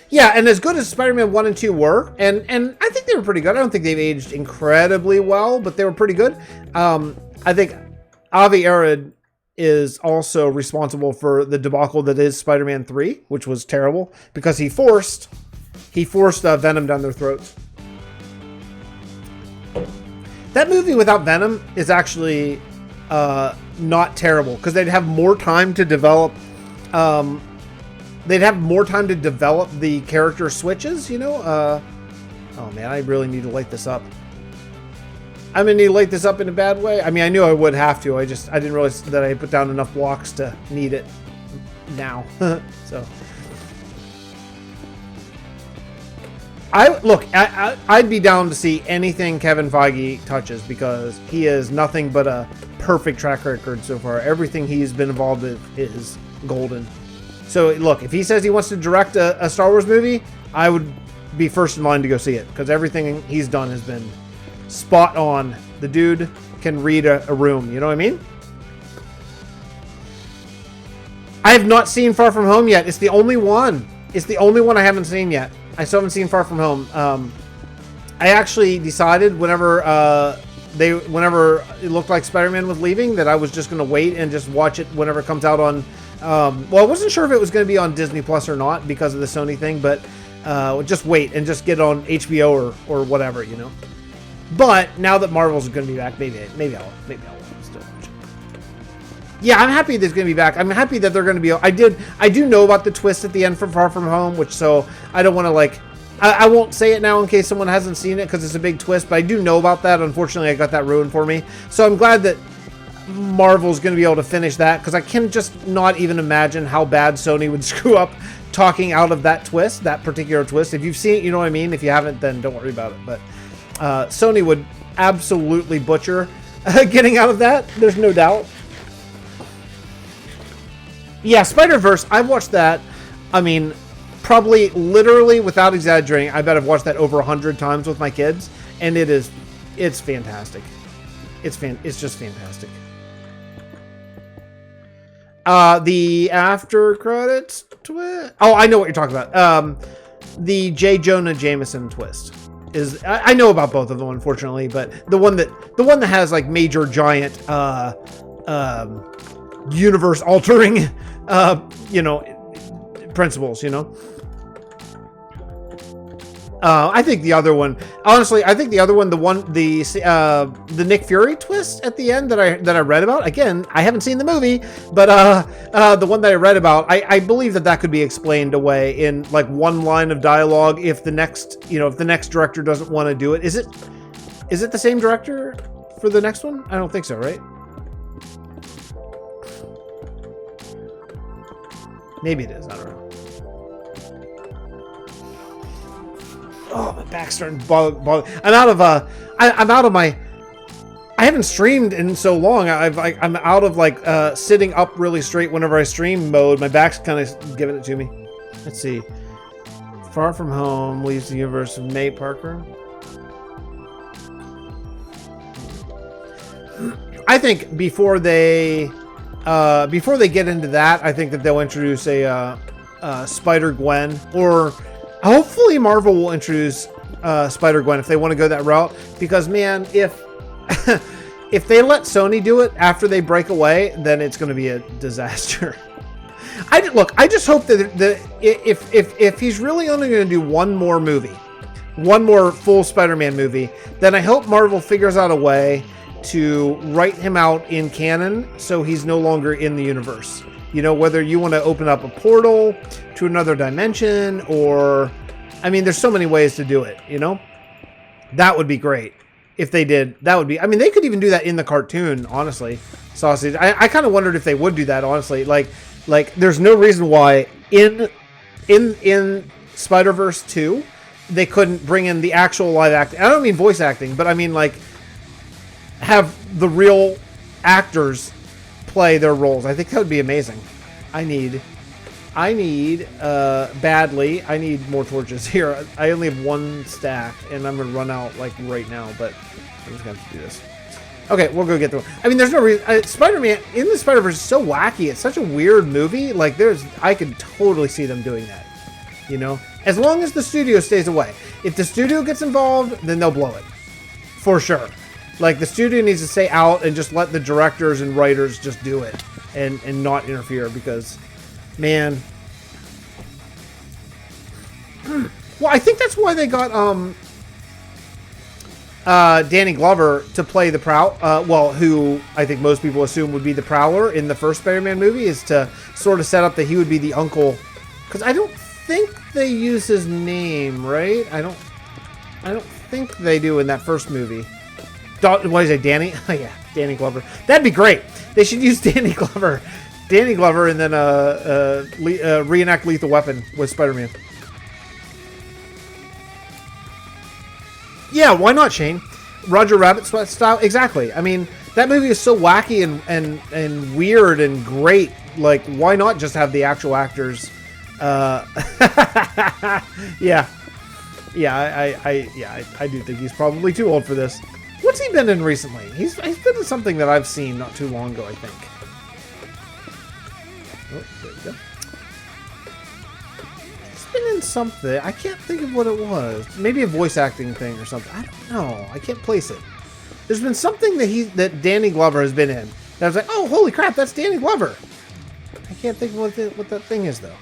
[SPEAKER 1] Yeah, and as good as Spider-Man 1 and 2 were, and I think they were pretty good. I don't think they've aged incredibly well, but they were pretty good. I think Avi Arad is also responsible for the debacle that is Spider-Man 3, which was terrible because he forced Venom down their throats. That movie without Venom is actually not terrible, because they'd have more time to develop. They'd have more time to develop the character switches. You know. Oh man, I really need to light this up. I'm gonna need to light this up in a bad way. I mean, I knew I would have to. I didn't realize that I put down enough blocks to need it now. So, I'd be down to see anything Kevin Feige touches, because he is nothing but a perfect track record so far. Everything he's been involved with is golden. So look, if he says he wants to direct a Star Wars movie, I would be first in line to go see it, because everything he's done has been spot on. The dude can read a room, you know what I mean? I have not seen Far From Home yet. It's the only one. It's the only one I haven't seen yet. I still haven't seen Far From Home. I actually decided whenever it looked like Spider-Man was leaving, that I was just going to wait and just watch it whenever it comes out on. Well, I wasn't sure if it was going to be on Disney Plus or not because of the Sony thing, but just wait and just get it on HBO or whatever, you know. But now that Marvel's going to be back, maybe I'll still watch it. Yeah, I'm happy that it's going to be back. I'm happy that they're going to be. I do know about the twist at the end from Far From Home, which, so I don't want to I won't say it now in case someone hasn't seen it, because it's a big twist. But I do know about that. Unfortunately, I got that ruined for me. So I'm glad that Marvel's going to be able to finish that, because I can just not even imagine how bad Sony would screw up talking out of that twist, that particular twist. If you've seen it, you know what I mean. If you haven't, then don't worry about it. But Sony would absolutely butcher getting out of that. There's no doubt. Yeah, Spider-Verse, I've watched that. I mean, probably literally without exaggerating, I bet I've watched that over 100 times with my kids, and it's fantastic. It's just fantastic. The after credits twist. Oh, I know what you're talking about. The J. Jonah Jameson twist is. I know about both of them, unfortunately, but the one that has like major giant universe altering principles, you know. I think the other one, honestly, the Nick Fury twist at the end that I read about, again, I haven't seen the movie, but the one that I read about, I believe that could be explained away in like one line of dialogue if the next director doesn't want to do it. Is it the same director for the next one? I don't think so, right? Maybe it is. I don't know. Oh, my back's starting to bother. I'm out of I'm out of my. I haven't streamed in so long. I'm out of like sitting up really straight whenever I stream mode. My back's kind of giving it to me. Let's see. Far From Home leaves the universe of May Parker. I think before they get into that, I think that they'll introduce a Spider-Gwen, or hopefully Marvel will introduce Spider-Gwen if they want to go that route. Because man, if if they let Sony do it after they break away, then it's going to be a disaster. I just hope that if he's really only going to do one more movie, one more full Spider-Man movie, then I hope Marvel figures out a way to write him out in canon so he's no longer in the universe. You know, whether you want to open up a portal to another dimension, or, I mean, there's so many ways to do it, you know? That would be great if they did. That would be, I mean, they could even do that in the cartoon, honestly. Sausage. I kind of wondered if they would do that, honestly. Like there's no reason why in Spider-Verse 2 they couldn't bring in the actual live acting. I don't mean voice acting, but I mean like have the real actors play their roles. I think that would be amazing. I need badly. I need more torches here. I only have one stack, and I'm gonna run out like right now. But I'm just gonna have to do this. Okay, we'll go get the one. I mean, there's no reason. Spider-Man in the Spider-Verse is so wacky. It's such a weird movie. Like, I could totally see them doing that. You know, as long as the studio stays away. If the studio gets involved, then they'll blow it, for sure. Like, the studio needs to stay out and just let the directors and writers just do it and not interfere, because, man. Well, I think that's why they got Danny Glover to play the Prowler. Who I think most people assume would be the Prowler in the first Spider-Man movie, is to sort of set up that he would be the uncle. Because I don't think they use his name, right? I don't think they do in that first movie. What is it, Danny? Oh, yeah, Danny Glover. That'd be great. They should use Danny Glover. Danny Glover, and then reenact Lethal Weapon with Spider-Man. Yeah, why not, Shane? Roger Rabbit style, exactly. I mean, that movie is so wacky and weird and great. Like, why not just have the actual actors? Yeah, I do think he's probably too old for this. What's he been in recently? He's been in something that I've seen not too long ago, I think. Oh, there we go. He's been in something. I can't think of what it was. Maybe a voice acting thing or something. I don't know. I can't place it. There's been something that Danny Glover has been in. That I was like, oh, holy crap, that's Danny Glover. I can't think of what that thing is, though.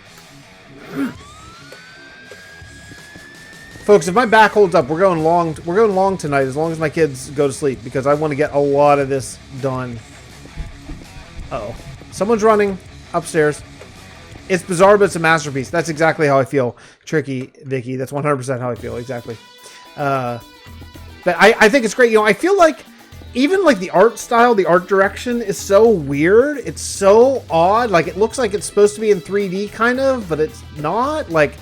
[SPEAKER 1] Folks, if my back holds up, we're going long tonight, as long as my kids go to sleep, because I want to get a lot of this done. Uh-oh. Someone's running upstairs. It's bizarre, but it's a masterpiece. That's exactly how I feel. Tricky, Vicky. That's 100% how I feel. Exactly. But I think it's great. You know, I feel like even like the art style, the art direction is so weird. It's so odd. Like, it looks like it's supposed to be in 3D kind of, but it's not. Like,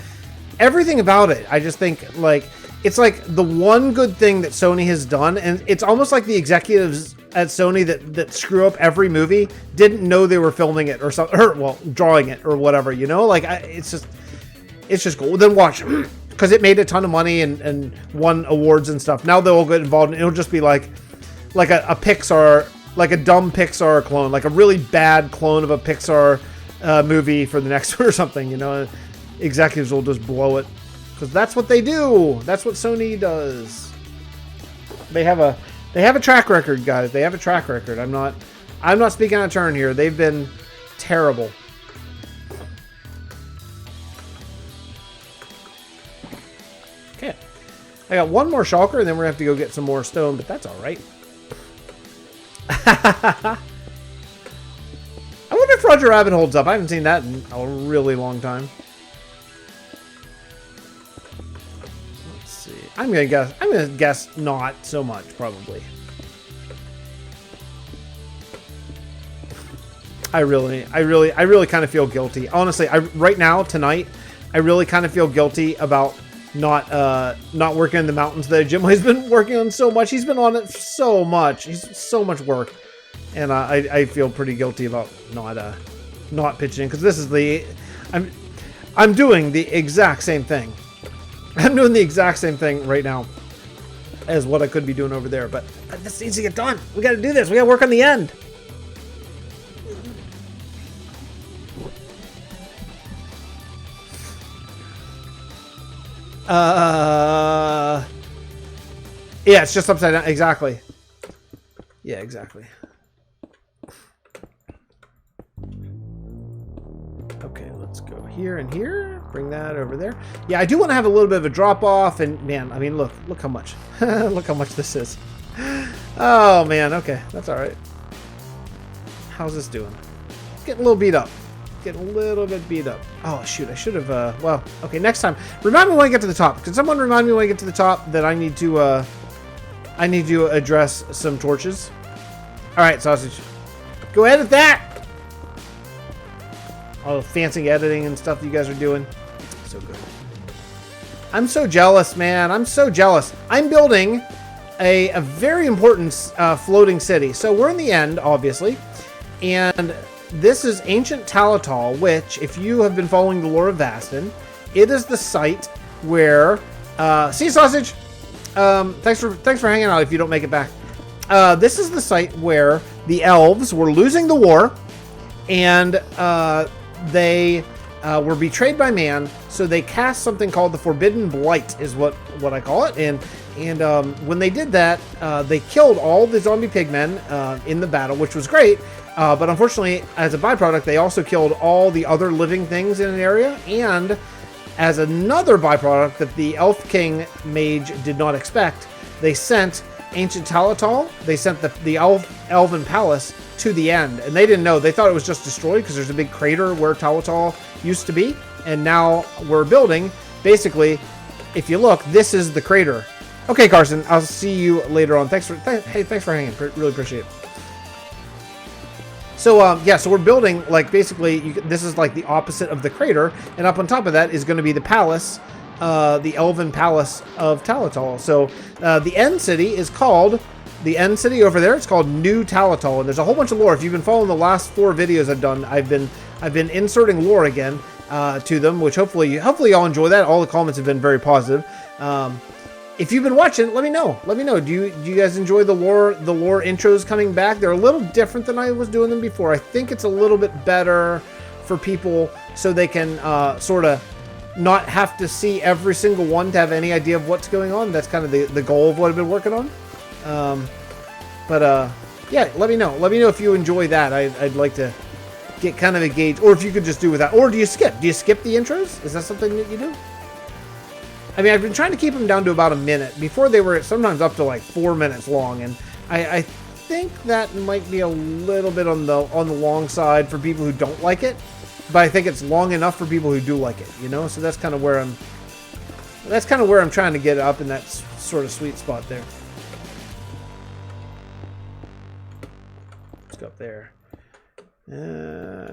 [SPEAKER 1] everything about it, I just think, like, it's like the one good thing that Sony has done, and it's almost like the executives at Sony that screw up every movie didn't know they were filming it or something, or, well, drawing it or whatever, you know? Like, it's just cool. Then watch, because it made a ton of money and won awards and stuff. Now they'll get involved, and it'll just be like a Pixar, like a dumb Pixar clone, like a really bad clone of a Pixar movie for the next one or something, you know? Executives will just blow it, because that's what they do. That's what Sony does. They have a track record, guys. They have a track record. I'm not speaking out of turn here. They've been terrible. Okay, I got one more shulker, and then we're gonna have to go get some more stone, but that's all right. I wonder if Roger Rabbit holds up. I haven't seen that in a really long time. I'm gonna guess not so much, probably. I really kind of feel guilty. Honestly, right now tonight, I really kind of feel guilty about not working in the mountains that Jim has been working on so much. He's been on it so much. He's so much work, and I feel pretty guilty about not pitching in, because this is I'm doing the exact same thing. I'm doing the exact same thing right now as what I could be doing over there, but this needs to get done. We got to do this. We got to work on the end. Yeah, it's just upside down. Exactly. Yeah, exactly. Okay, let's go here and here. Bring that over there. Yeah, I do want to have a little bit of a drop off, and man, I mean, look how much, look how much this is. Oh man, okay, that's all right. How's this doing? Getting a little beat up. Getting a little bit beat up. Oh shoot, I should have. Well, okay, next time. Remind me when I get to the top. Can someone remind me when I get to the top that I need to address some torches? All right, sausage. Go edit that. All the fancy editing and stuff that you guys are doing. So good. I'm so jealous, man. I'm so jealous. I'm building a very important floating city. So we're in the end, obviously, and this is ancient Talatal, which, if you have been following the lore of Vasten, it is the site where see, sausage. Thanks for hanging out. If you don't make it back, this is the site where the elves were losing the war, and they were betrayed by man. So they cast something called the Forbidden Blight, is what I call it. And when they did that, they killed all the zombie pigmen in the battle, which was great. But unfortunately, as a byproduct, they also killed all the other living things in an area. And as another byproduct that the Elf King mage did not expect, they sent ancient Talatal, they sent the Elven Palace to the end. And they didn't know. They thought it was just destroyed because there's a big crater where Talatal used to be. And now we're building, basically, if you look, this is the crater. Okay, Carson, I'll see you later on. Thanks for hanging. Really appreciate it. So, yeah, so we're building, like, basically, this is like the opposite of the crater, and up on top of that is going to be the palace, the Elven Palace of Talatal. So, the end city is called, the end city over there, it's called New Talatal, and there's a whole bunch of lore. If you've been following the last 4 videos I've done, I've been inserting lore again to them, which hopefully y'all enjoy that. All the comments have been very positive. If you've been watching, let me know. Let me know. Do you guys enjoy the lore intros coming back? They're a little different than I was doing them before. I think it's a little bit better for people so they can sort of not have to see every single one to have any idea of what's going on. That's kind of the goal of what I've been working on. Yeah, let me know. Let me know if you enjoy that. I'd like to get kind of a gauge, or if you could just do without. Or do you skip? Do you skip the intros? Is that something that you do? I mean, I've been trying to keep them down to about a minute. Before they were sometimes up to like 4 minutes long, and I think that might be a little bit on the long side for people who don't like it. But I think it's long enough for people who do like it, you know. So that's kind of where I'm trying to get up in that sort of sweet spot there. Let's go up there.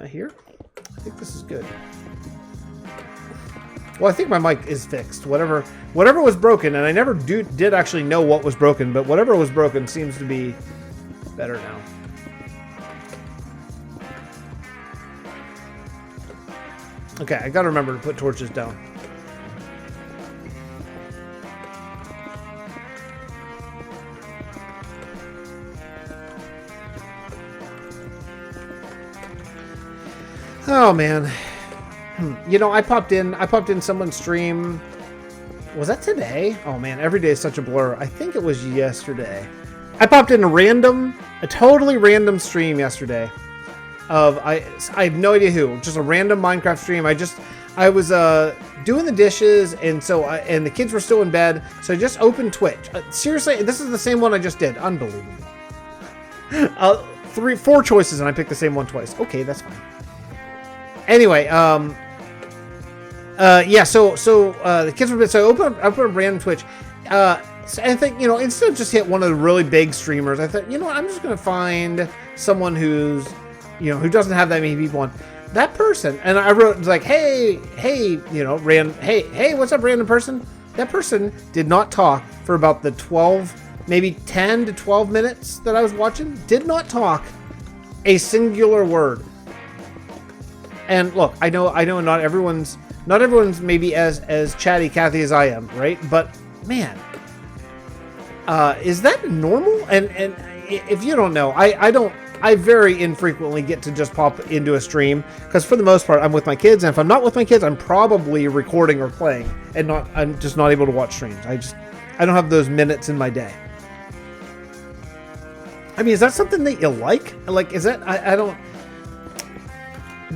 [SPEAKER 1] Here. I think this is good. Well, I think my mic is fixed. Whatever was broken, and I never did actually know what was broken, but whatever was broken seems to be better now. Okay, I gotta remember to put torches down. Oh man. You know, I popped in someone's stream. Was that today? Oh man, every day is such a blur. I think it was yesterday. I popped in a totally random stream yesterday. I have no idea who. Just a random Minecraft stream. I was doing the dishes, and and the kids were still in bed, so I just opened Twitch. Seriously, this is the same one I just did. Unbelievable. 4 choices, and I picked the same one twice. Okay, that's fine. Anyway, yeah, so the kids were, so I opened up random Twitch, so I think, you know, instead of just hit one of the really big streamers, I thought, you know what, I'm just going to find someone who's you know, who doesn't have that many people on. That person, and I wrote, it's like, hey, you know, hey, what's up, random person? That person did not talk for about the 12, maybe 10 to 12 minutes that I was watching. Did not talk a singular word. And look, I know, not everyone's maybe as chatty Cathy as I am, right? But man, is that normal? And if you don't know, I very infrequently get to just pop into a stream because for the most part I'm with my kids, and if I'm not with my kids, I'm probably recording or playing, and I'm just not able to watch streams. I don't have those minutes in my day. I mean, is that something that you like? Like, is that I don't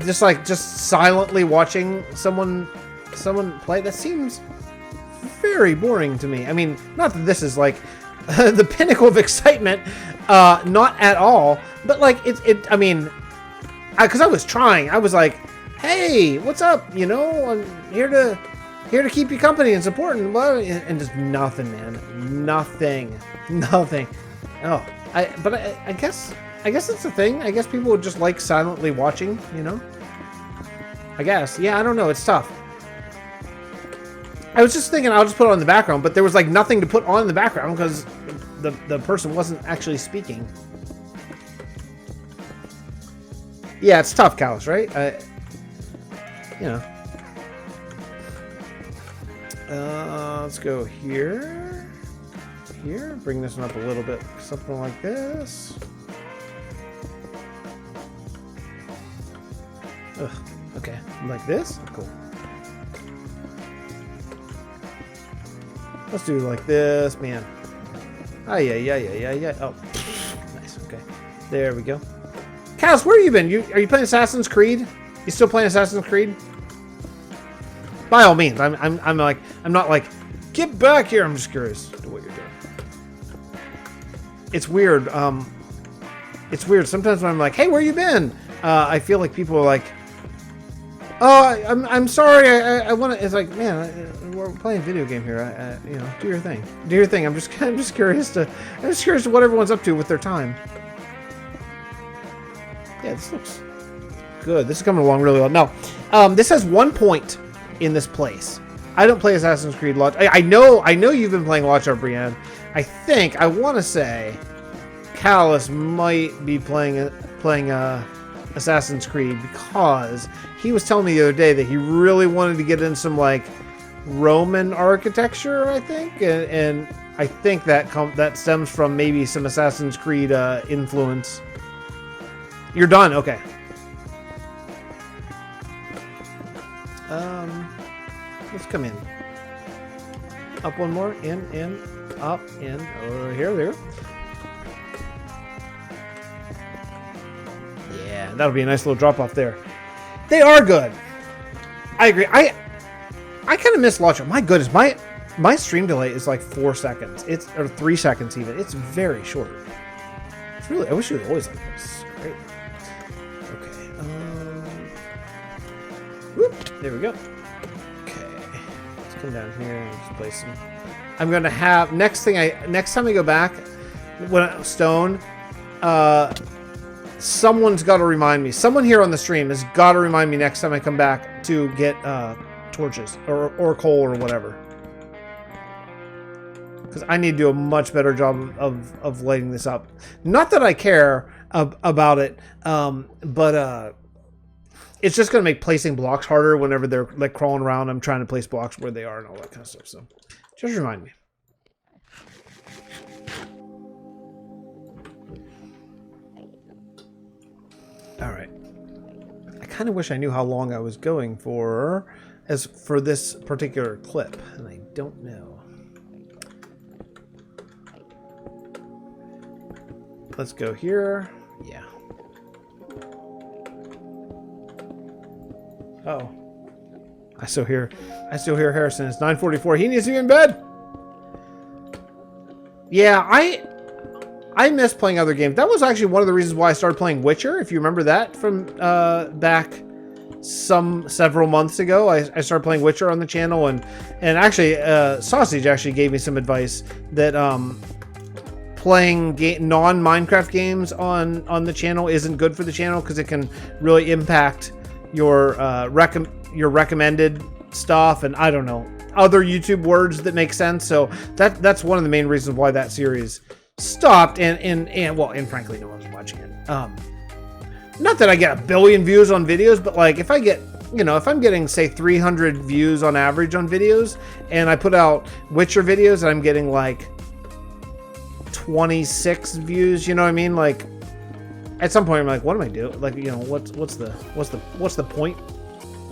[SPEAKER 1] just silently watching someone play? That seems very boring to me. I mean, not that this is like the pinnacle of excitement, not at all. But like I mean, because I was trying. I was like, "Hey, what's up? You know, I'm here to keep you company and support and blah," and just nothing, man, nothing. Oh, I guess it's a thing. I guess people would just like silently watching. You know, I guess. Yeah, I don't know. It's tough. I was just thinking I'll just put it on the background, but there was like nothing to put on in the background because the person wasn't actually speaking. Yeah, it's tough, Callus, right? You know. Let's go here. Here, bring this one up a little bit. Something like this. Ugh, okay, like this? Cool. Let's do it like this, man. Oh, yeah. Oh, nice, okay. There we go. Callus, where have you been? Are you playing Assassin's Creed? You still playing Assassin's Creed? By all means, I'm not like, get back here. I'm just curious to what you're doing. It's weird. It's weird. Sometimes when I'm like, hey, where you been? I feel like people are like, oh, I'm sorry. I want to. It's like, man, we're playing a video game here. You know, do your thing. Do your thing. I'm just curious to what everyone's up to with their time. Yeah, this looks good. This is coming along really well. No, this has 1 point in this place. I don't play Assassin's Creed Lodge. I know you've been playing Lodge of Brienne. I want to say Callus might be playing Assassin's Creed because he was telling me the other day that he really wanted to get in some like Roman architecture, I think, and I think that stems from maybe some Assassin's Creed influence. You're done, okay. Let's come in. Up one more, in, up, in, over here, there. Yeah, that'll be a nice little drop off there. They are good. I agree. I kind of miss Launcher. My goodness, my stream delay is like 4 seconds. Or 3 seconds even. It's very short. It's really. I wish it was always like this. Great. Okay. Whoop, there we go. Okay. Let's come down here and just play some. I'm gonna have next time I go back when I'm stoned. Someone's got to remind me. Someone here on the stream has got to remind me next time I come back to get torches or coal or whatever. Because I need to do a much better job of lighting this up. Not that I care about it, but it's just going to make placing blocks harder whenever they're like crawling around. I'm trying to place blocks where they are and all that kind of stuff. So just remind me. All right. I kind of wish I knew how long I was going for this particular clip, and I don't know. Let's go here. Yeah. Uh-oh. I still hear Harrison. It's 9:44. He needs to be in bed. Yeah, I miss playing other games. That was actually one of the reasons why I started playing Witcher. If you remember that from back several months ago, I started playing Witcher on the channel, and actually Sausage actually gave me some advice that playing non-Minecraft games on the channel isn't good for the channel because it can really impact your recommended stuff, and I don't know, other YouTube words that make sense. So that's one of the main reasons why that series stopped, and frankly no one's watching it. Not that I get a billion views on videos, but like if I get, if I'm getting say 300 views on average on videos, and I put out Witcher videos and I'm getting like 26 views, you know what I mean? Like at some point I'm like, what am I doing? Like, what's the point?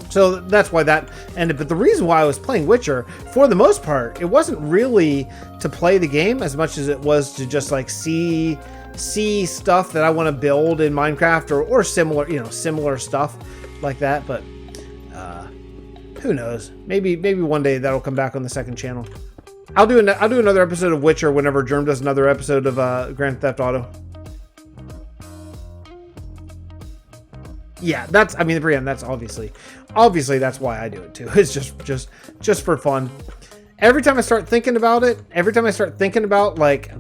[SPEAKER 1] So that's why that ended. But the reason why I was playing Witcher, for the most part, it wasn't really to play the game as much as it was to just like see stuff that I want to build in Minecraft or similar stuff like that. But who knows? Maybe one day that'll come back on the second channel. I'll do another episode of Witcher whenever Germ does another episode of Grand Theft Auto. Yeah, Brienne, that's obviously that's why I do it too. It's just for fun. Every time I start thinking about it, like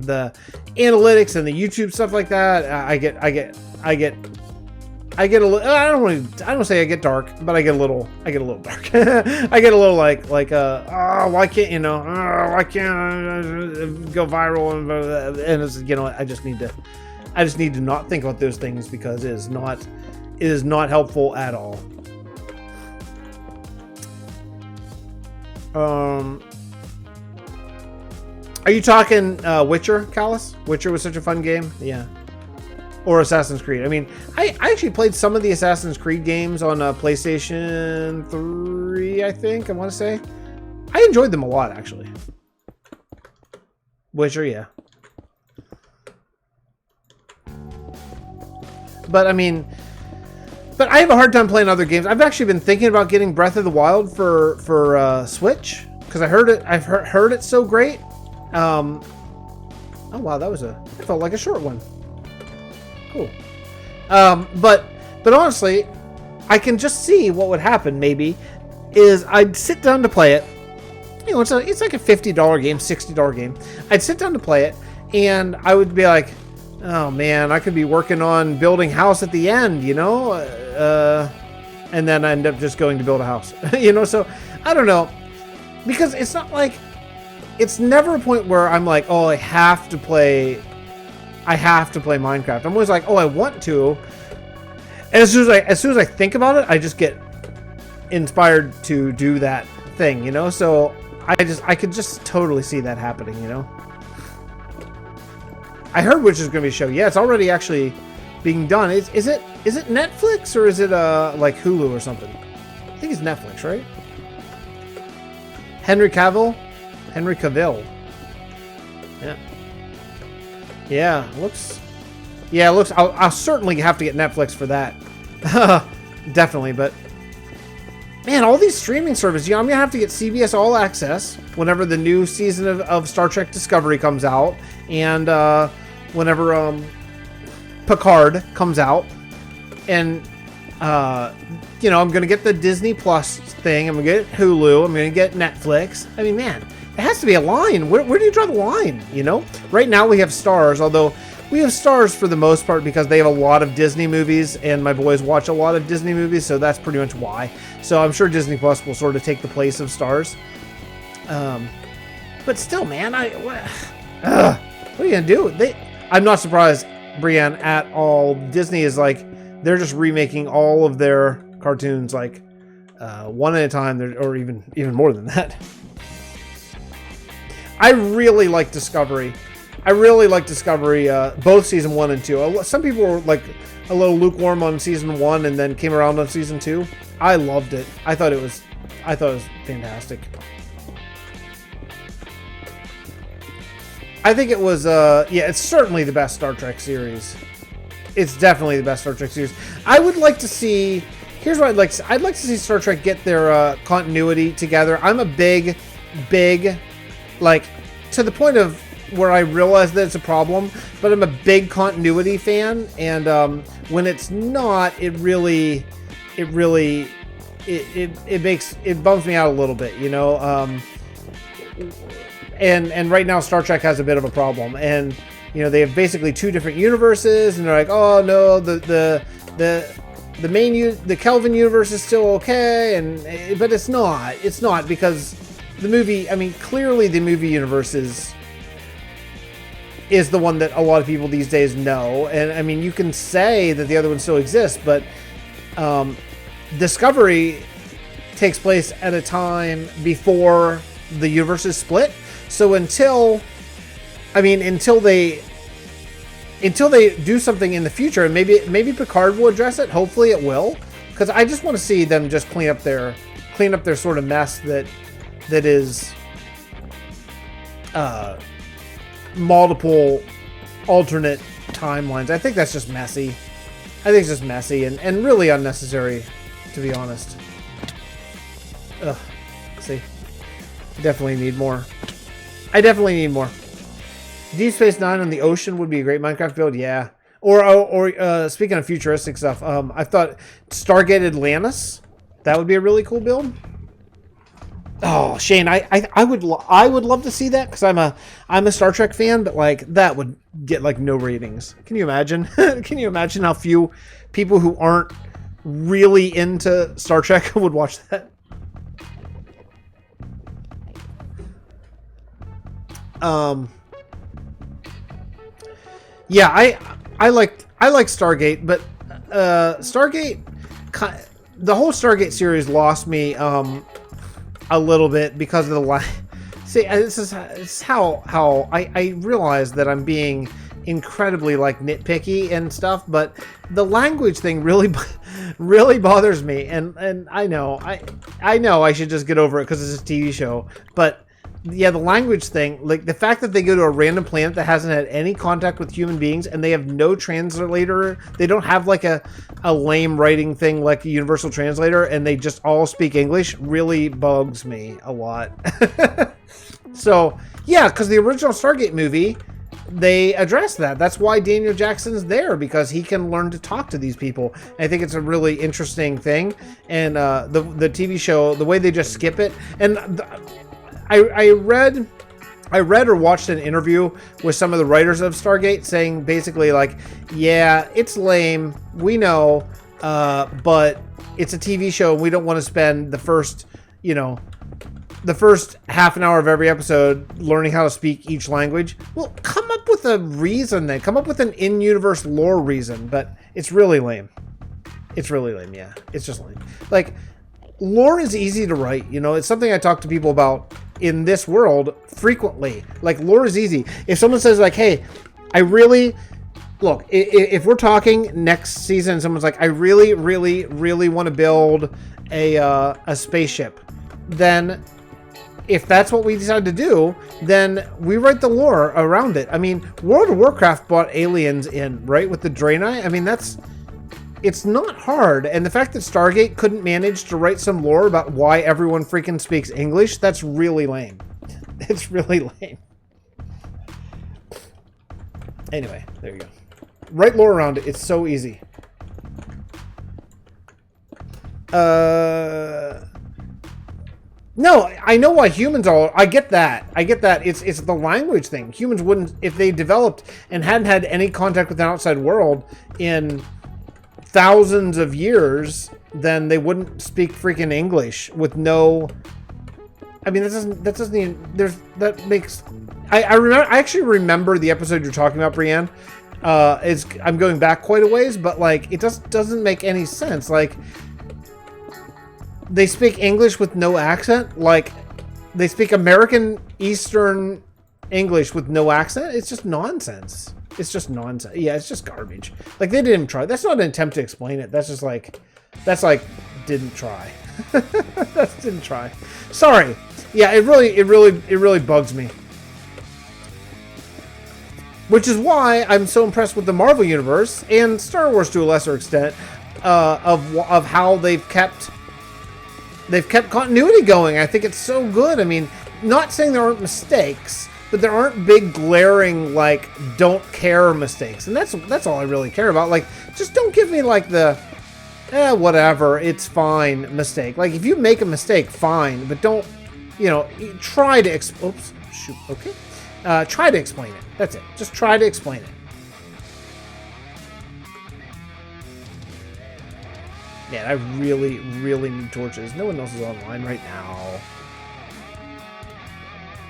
[SPEAKER 1] the analytics and the YouTube stuff like that, I get a little, I don't say I get dark, but I get a little dark. I get a little like why can't go viral, and it's, I just need to not think about those things because it is not helpful at all. Are you talking Witcher, Callus? Witcher was such a fun game. Yeah. Or Assassin's Creed. I mean, I actually played some of the Assassin's Creed games on PlayStation 3, I think. I want to say. I enjoyed them a lot, actually. Witcher, yeah. But, I mean... But I have a hard time playing other games. I've actually been thinking about getting Breath of the Wild for Switch. Because I've heard it's so great. Oh, wow, it felt like a short one. Cool. But honestly, I can just see what would happen. Maybe is I'd sit down to play it. It's like a $50 game, $60 game. I'd sit down to play it, and I would be like, oh man, I could be working on building house at the end, and then I end up just going to build a house, So I don't know, because it's not like it's never a point where I'm like, oh, I have to play Minecraft. I'm always like, oh, I want to. And as soon as I think about it, I just get inspired to do that thing, So I could just totally see that happening, I heard which is going to be a show. Yeah, it's already actually being done. Is it Netflix or is it like Hulu or something? I think it's Netflix, right? Henry Cavill. Yeah. Yeah, looks. I'll certainly have to get Netflix for that. Definitely, but man, all these streaming services. I'm gonna have to get CBS All Access whenever the new season of Star Trek Discovery comes out, and whenever Picard comes out, and I'm gonna get the Disney Plus thing. I'm gonna get Hulu. I'm gonna get Netflix. I mean, man. It has to be a line. Where do you draw the line, Right now we have Stars, although we have Stars for the most part because they have a lot of Disney movies, and my boys watch a lot of Disney movies, so that's pretty much why. So I'm sure Disney Plus will sort of take the place of Stars. But still, man, what are you going to do? I'm not surprised, Brienne, at all. Disney is like, they're just remaking all of their cartoons like one at a time, or even more than that. I really like Discovery. Both season 1 and 2. Some people were like a little lukewarm on season 1 and then came around on season 2. I loved it. I thought it was fantastic. I think it was it's certainly the best Star Trek series. It's definitely the best Star Trek series. I would like to see, here's what I'd like to see Star Trek get their continuity together. I'm a big like, to the point of where I realize that it's a problem, but I'm a big continuity fan, and when it's not, it bums me out a little bit, and right now Star Trek has a bit of a problem, and you know, they have basically two different universes, and they're like, oh no, the Kelvin universe is still okay, but it's not because the movie, I mean, clearly the movie universe is the one that a lot of people these days know, and I mean, you can say that the other one still exists, but Discovery takes place at a time before the universe is split. So until they do something in the future, and maybe Picard will address it. Hopefully it will, because I just want to see them just clean up their sort of mess that is multiple alternate timelines. I think that's just messy. I think it's just messy and really unnecessary, to be honest. Ugh. See, definitely need more. I definitely need more. Deep Space Nine on the ocean would be a great Minecraft build, yeah. Or speaking of futuristic stuff, I thought Stargate Atlantis, that would be a really cool build. Oh, Shane, I would love to see that, because I'm a Star Trek fan, but like that would get like no ratings. Can you imagine? Can you imagine how few people who aren't really into Star Trek would watch that? Yeah, I like Stargate, but Stargate, the whole Stargate series lost me a little bit because of the see, this is how I realize that I'm being incredibly like nitpicky and stuff, but the language thing really bothers me, and I know I should just get over it because it's a TV show, but yeah, the language thing, like the fact that they go to a random planet that hasn't had any contact with human beings and they have no translator, they don't have like a lame writing thing like a universal translator, and they just all speak English, really bugs me a lot. So yeah, because the original Stargate movie, they addressed that. That's why Daniel Jackson's there, because he can learn to talk to these people. And I think it's a really interesting thing, and the TV show, the way they just skip it, and I read or watched an interview with some of the writers of Stargate saying basically like, yeah, it's lame, we know, but it's a TV show and we don't want to spend the first half an hour of every episode learning how to speak each language. Well, come up with a reason then. Come up with an in-universe lore reason, but it's really lame. It's really lame, yeah. It's just lame. Like, lore is easy to write, you know? It's something I talk to people about in this world frequently. Like, lore is easy. If someone says like, hey, I really look, if we're talking next season, someone's like, I really want to build a spaceship, then if that's what we decide to do, then we write the lore around it. I mean, World of Warcraft brought aliens in, right, with the Draenei. I mean, it's not hard, and the fact that Stargate couldn't manage to write some lore about why everyone freaking speaks English, that's really lame. It's really lame. Anyway, there you go. Write lore around it. It's so easy. No, I know why humans are... I get that. It's the language thing. Humans wouldn't... If they developed and hadn't had any contact with the outside world in thousands of years, then they wouldn't speak freaking English with no... I mean, that doesn't even... That makes... I actually remember the episode you're talking about, Brienne. I'm going back quite a ways, but like, it doesn't make any sense. Like, they speak English with no accent. Like, they speak American Eastern English with no accent. It's just nonsense. It's just nonsense. Yeah, it's just garbage. Like, they didn't even try. That's not an attempt to explain it. That's just like, didn't try. Didn't try. Sorry. Yeah, it really bugs me. Which is why I'm so impressed with the Marvel Universe and Star Wars to a lesser extent, of how they've kept continuity going. I think it's so good. I mean, not saying there aren't mistakes, but there aren't big glaring like don't care mistakes, and that's all I really care about. Like, just don't give me like the whatever, it's fine mistake. Like, if you make a mistake, fine, but don't, try to oops, shoot, okay. Try to explain it. That's it. Just try to explain it. Man, I really, really need torches. No one else is online right now.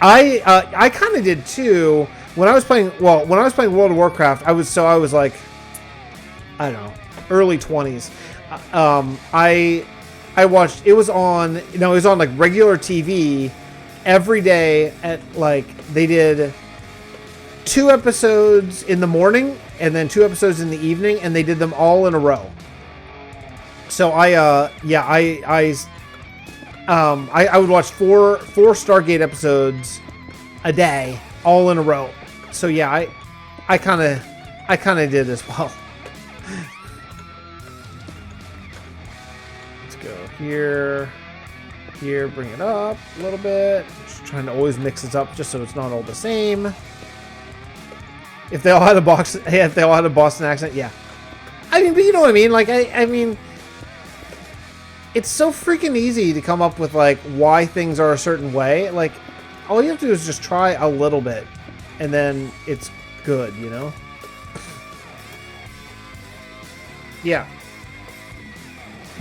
[SPEAKER 1] I kind of did too when I was playing. Well, when I was playing World of Warcraft, I was like, I don't know, early 20s. I watched. It was on. It was on like regular TV every day at like they did 2 episodes in the morning and then 2 episodes in the evening, and they did them all in a row. So I would watch four Stargate episodes a day, all in a row. So yeah, I kind of did as well. Let's go here, bring it up a little bit. Just trying to always mix it up just so it's not all the same. If they all had a Boston accent, yeah. I mean, but you know what I mean? Like I mean. It's so freaking easy to come up with, like, why things are a certain way. Like, all you have to do is just try a little bit, and then it's good, you know? Yeah.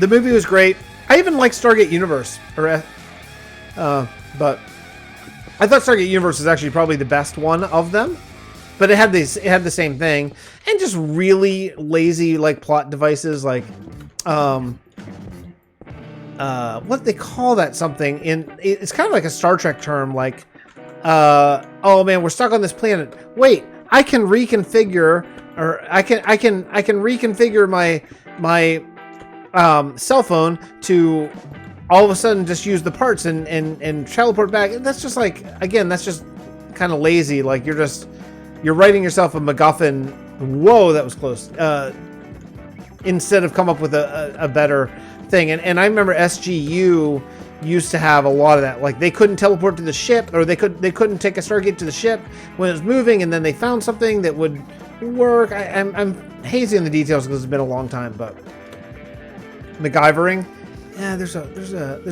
[SPEAKER 1] The movie was great. I even liked Stargate Universe. But I thought Stargate Universe was actually probably the best one of them. But it had the same thing. And just really lazy, like, plot devices, like, what they call that something it's kind of like a Star Trek term, like oh man, we're stuck on this planet. Wait, I can reconfigure, or I can reconfigure my cell phone to all of a sudden just use the parts and teleport back. That's just like, again, that's just kind of lazy. Like you're writing yourself a MacGuffin. Whoa, that was close. Instead of come up with a better thing. And I remember SGU used to have a lot of that. Like they couldn't teleport to the ship, or they couldn't take a Stargate to the ship when it was moving, and then they found something that would work. I'm hazy on the details because it's been a long time, but MacGyvering. Yeah, there's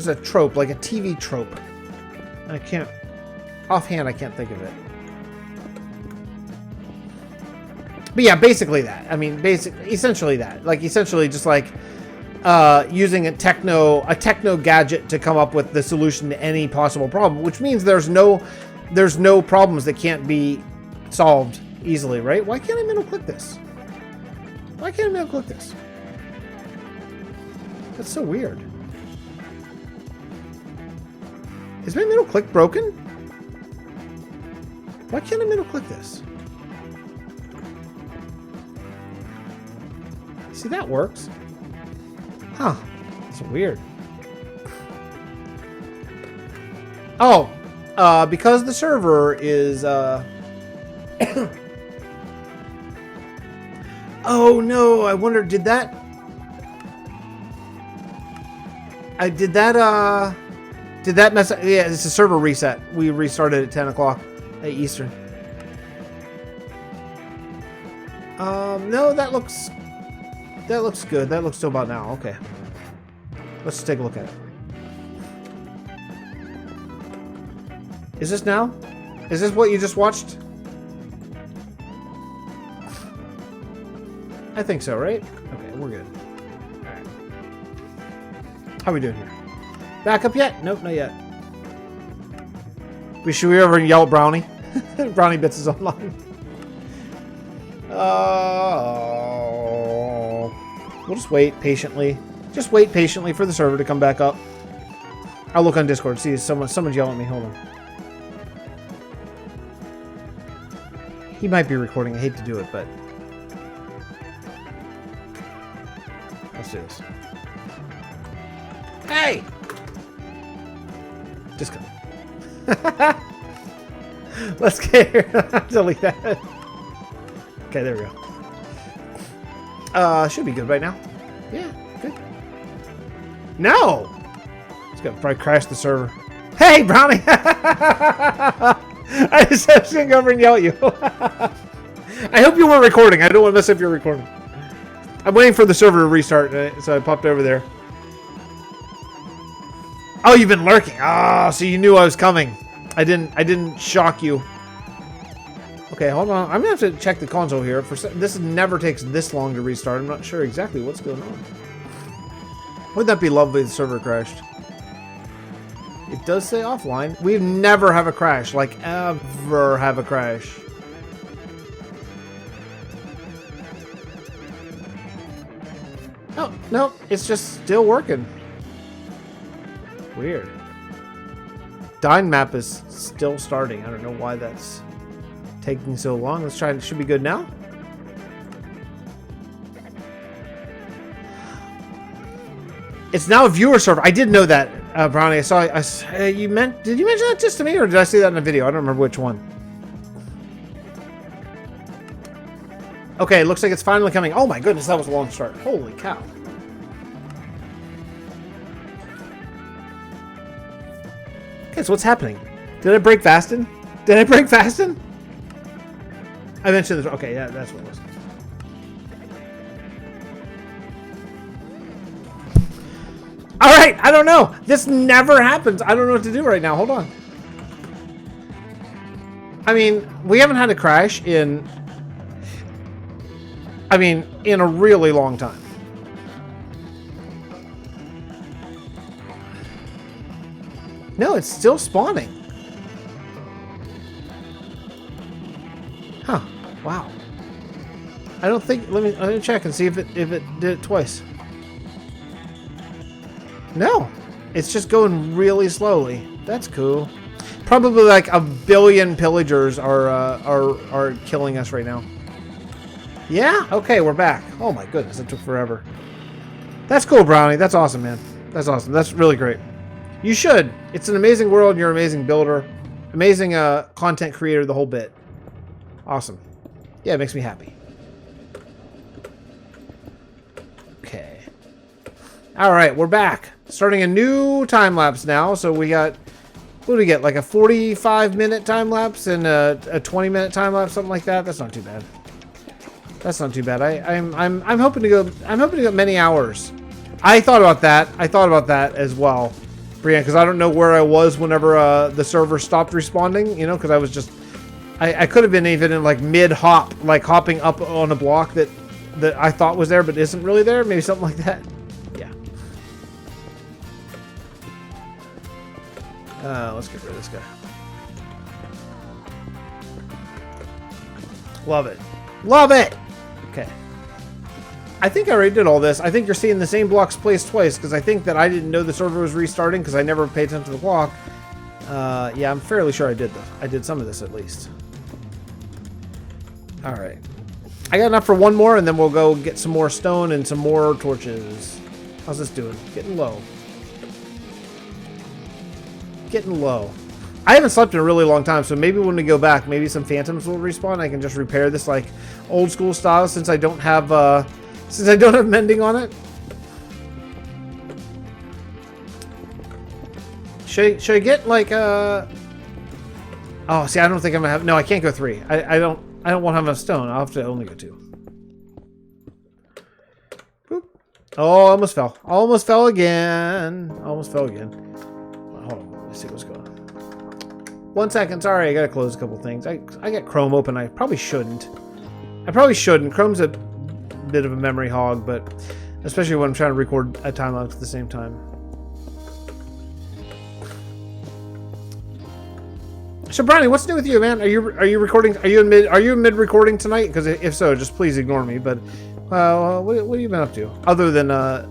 [SPEAKER 1] a trope, like a TV trope. I can't think of it. But yeah, basically that. I mean, essentially that. Like essentially just like using a techno gadget to come up with the solution to any possible problem, which means there's no problems that can't be solved easily, right? Why can't I middle click this? That's so weird. Is my middle click broken? Why can't I middle click this? See, that works. Huh. That's weird. Oh, because the server is, oh no, I wonder, did that mess up? Yeah, it's a server reset. We restarted at 10 o'clock Eastern. No, that looks good. That looks still about now. Okay. Let's take a look at it. Is this now? Is this what you just watched? I think so, right? Okay, we're good. Alright. How are we doing here? Back up yet? Nope, not yet. Should we ever yell at Brownie? Brownie Bits is online. We'll just wait patiently. Just wait patiently for the server to come back up. I'll look on Discord. See, someone's yelling at me. Hold on. He might be recording. I hate to do it, but let's do this. Hey! Just come. Let's get here. Delete that. Okay, there we go. Should be good right now. Yeah, good. No! It's gonna probably crash the server. Hey, Brownie! I just have to go over and yell at you. I hope you weren't recording. I don't want to mess up your recording. I'm waiting for the server to restart, so I popped over there. Oh, you've been lurking. Ah, so you knew I was coming. I didn't shock you. Okay, hold on. I'm gonna have to check the console here. This never takes this long to restart. I'm not sure exactly what's going on. Wouldn't that be lovely if the server crashed? It does say offline. We never have a crash, like ever have a crash. Oh, no, it's just still working. Weird. Timelapse is still starting. I don't know why that's taking so long. Let's try it. Should be good now. It's now a viewer server. I did know that, Brownie. I saw. Did you mention that just to me, or did I see that in a video? I don't remember which one. Okay, looks like it's finally coming. Oh my goodness, that was a long start. Holy cow. Okay, so what's happening? Did I break Vasten? Did I break Vasten? I mentioned this. Okay, yeah, that's what it was. All right, I don't know. This never happens. I don't know what to do right now. Hold on. I mean, we haven't had a crash in... I mean, in a really long time. No, it's still spawning. Huh. Wow. I don't think... Let me check and see if it did it twice. No. It's just going really slowly. That's cool. Probably like 1 billion pillagers are killing us right now. Yeah? Okay, we're back. Oh my goodness, it took forever. That's cool, Brownie. That's awesome, man. That's awesome. That's really great. You should. It's an amazing world, and you're an amazing builder. Amazing content creator, the whole bit. Awesome. Yeah, it makes me happy. Okay. Alright, we're back. Starting a new time lapse now. So we got... What do we get? Like a 45-minute time lapse and a 20-minute time lapse, something like that? That's not too bad. That's not too bad. I'm hoping to go. I'm hoping to go many hours. I thought about that. I thought about that as well, Brianne, because I don't know where I was whenever the server stopped responding. You know, because I was just. I could have been even in like mid-hop, like hopping up on a block that I thought was there but isn't really there. Maybe something like that. Yeah. Let's get rid of this guy. Love it. Love it. Okay. I think I already did all this. I think you're seeing the same blocks placed twice because I think that I didn't know the server was restarting because I never paid attention to the clock. Yeah, I'm fairly sure I did this. I did some of this at least. All right. I got enough for one more and then we'll go get some more stone and some more torches. How's this doing? Getting low. Getting low. I haven't slept in a really long time, so maybe when we go back, maybe some phantoms will respawn. I can just repair this like old school style since I don't have mending on it. Should I get like oh, see, I don't think I'm gonna have. No, I can't go 3. I don't want to have enough stone. I'll have to only go 2. Boop. Oh, almost fell. Almost fell again. Almost fell again. Hold on. Let's see what's going on. 1 second. Sorry, I gotta close a couple things. I got Chrome open. I probably shouldn't. Chrome's a bit of a memory hog, but especially when I'm trying to record a time lapse at the same time. So, Brownie, what's new with you, man? Are you recording? Are you in mid recording tonight? Because if so, just please ignore me. But what have you been up to other than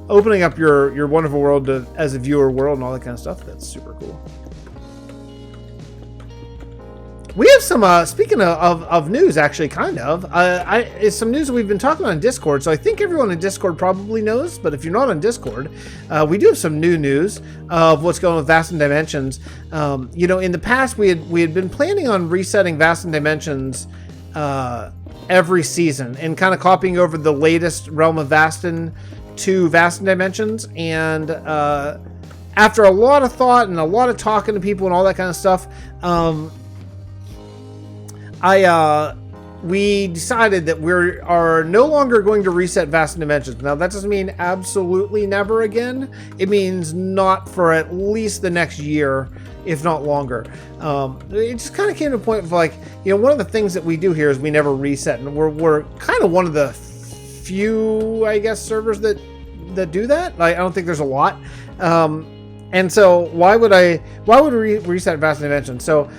[SPEAKER 1] opening up your wonderful world as a viewer world and all that kind of stuff? That's super cool. We have some, speaking of news, actually, kind of. It's some news that we've been talking about on Discord, so I think everyone in Discord probably knows, but if you're not on Discord, we do have some new news of what's going on with Vasten Dimensions. You know, in the past, we had been planning on resetting Vasten Dimensions every season and kind of copying over the latest Realm of Vasten to Vasten Dimensions, and after a lot of thought and a lot of talking to people and all that kind of stuff, I we decided that we are no longer going to reset Vasten Dimensions. Now, that doesn't mean absolutely never again. It means not for at least the next year, if not longer. It just kind of came to a point of like, you know, one of the things that we do here is we never reset, and we're kind of one of the few, I guess, servers that do that. I don't think there's a lot. And so why would we reset Vasten Dimensions? So,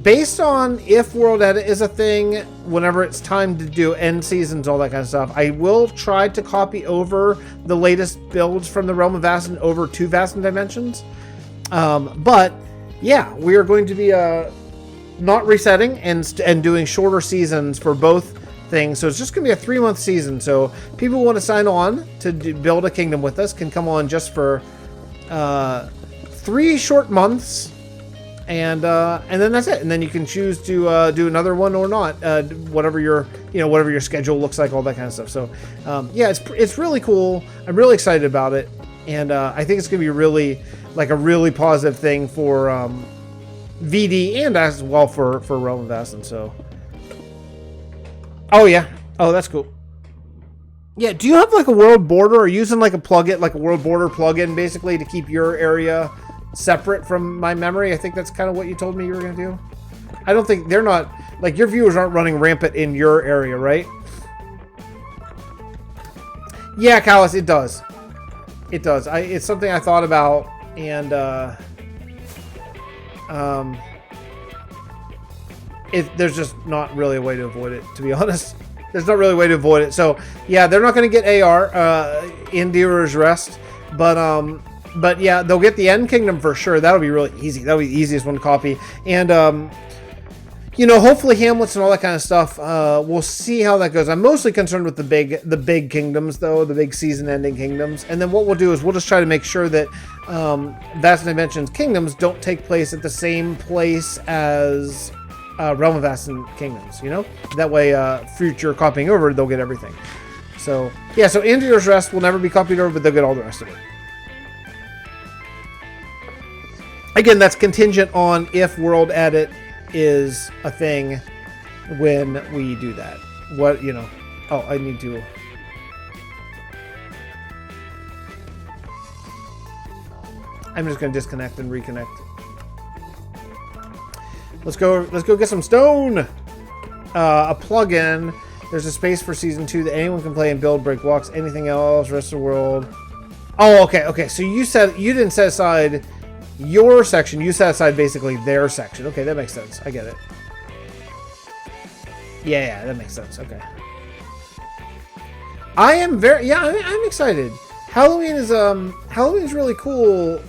[SPEAKER 1] based on if world edit is a thing, whenever it's time to do end seasons, all that kind of stuff, I will try to copy over the latest builds from the Realm of Vasten over to Vasten Dimensions. But yeah, we are going to be not resetting and doing shorter seasons for both things. So it's just going to be a 3-month season. So people who want to sign on to build a kingdom with us can come on just for 3 short months. And then that's it. And then you can choose to do another one or not, whatever your schedule looks like, all that kind of stuff. So yeah, it's really cool. I'm really excited about it, and I think it's gonna be really like a really positive thing for VD and as well for Realm of Vasten. So oh yeah, oh that's cool. Yeah, do you have like a world border, or using like a world border plugin basically to keep your area separate from my memory? I think that's kind of what you told me you were going to do. I don't think they're not, like, your viewers aren't running rampant in your area, right? Yeah, Callus, it does. It does. It's something I thought about, and there's just not really a way to avoid it, to be honest. There's not really a way to avoid it. So yeah, they're not going to get AR in Dealer's Rest, but yeah, they'll get the End Kingdom for sure. That'll be really easy. That'll be the easiest one to copy. And, you know, hopefully Hamlets and all that kind of stuff. We'll see how that goes. I'm mostly concerned with the big kingdoms, though, the big season-ending kingdoms. And then what we'll do is we'll just try to make sure that Vasten Dimensions kingdoms don't take place at the same place as Realm of Vasten kingdoms, you know? That way, future copying over, they'll get everything. So, yeah, so Andir's Rest will never be copied over, but they'll get all the rest of it. Again, that's contingent on if world edit is a thing when we do that. What, you know... Oh, I need to... I'm just going to disconnect and reconnect. Let's go get some stone! A plugin. There's a space for Season 2 that anyone can play and build, break blocks, anything else, rest of the world. Oh, okay. So you said you didn't set aside your section, you set aside basically their section. Okay, that makes sense. I get it. Yeah, that makes sense. Okay. I am I'm excited. Halloween is really cool,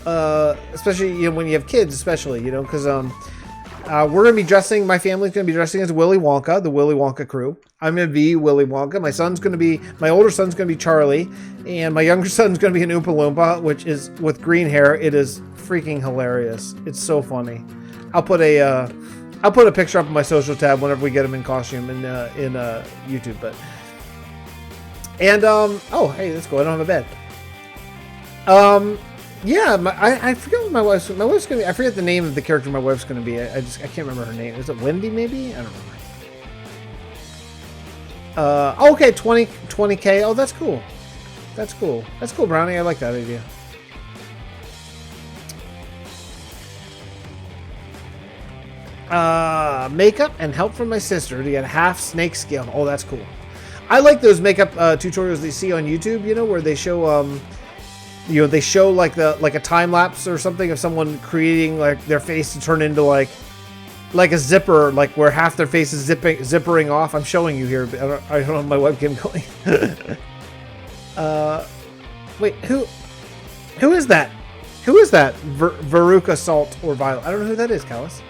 [SPEAKER 1] especially, you know, when you have kids, especially, you know, because we're gonna be dressing. My family's gonna be dressing as Willy Wonka, the Willy Wonka crew. I'm gonna be Willy Wonka. My older son's gonna be Charlie, and my younger son's gonna be an Oompa Loompa, which is with green hair. It is freaking hilarious. It's so funny. I'll put a picture up on my social tab whenever we get him in costume in YouTube. But oh hey, that's cool. I don't have a bed. Yeah, I forget what my wife's gonna be. I forget the name of the character my wife's gonna be. I can't remember her name. Is it Wendy? Maybe, I don't remember. Okay, 20K. Oh, that's cool. That's cool, Brownie. I like that idea. Makeup and help from my sister to get half snake skin. Oh, that's cool. I like those makeup tutorials they see on YouTube. You know, where they show you know, they show like a time lapse or something of someone creating like their face to turn into like a zipper, like where half their face is zippering off. I'm showing you here, but I don't have my webcam going. Wait, who is that? Who is that? Veruca, Salt, or Violet? I don't know who that is, Callus.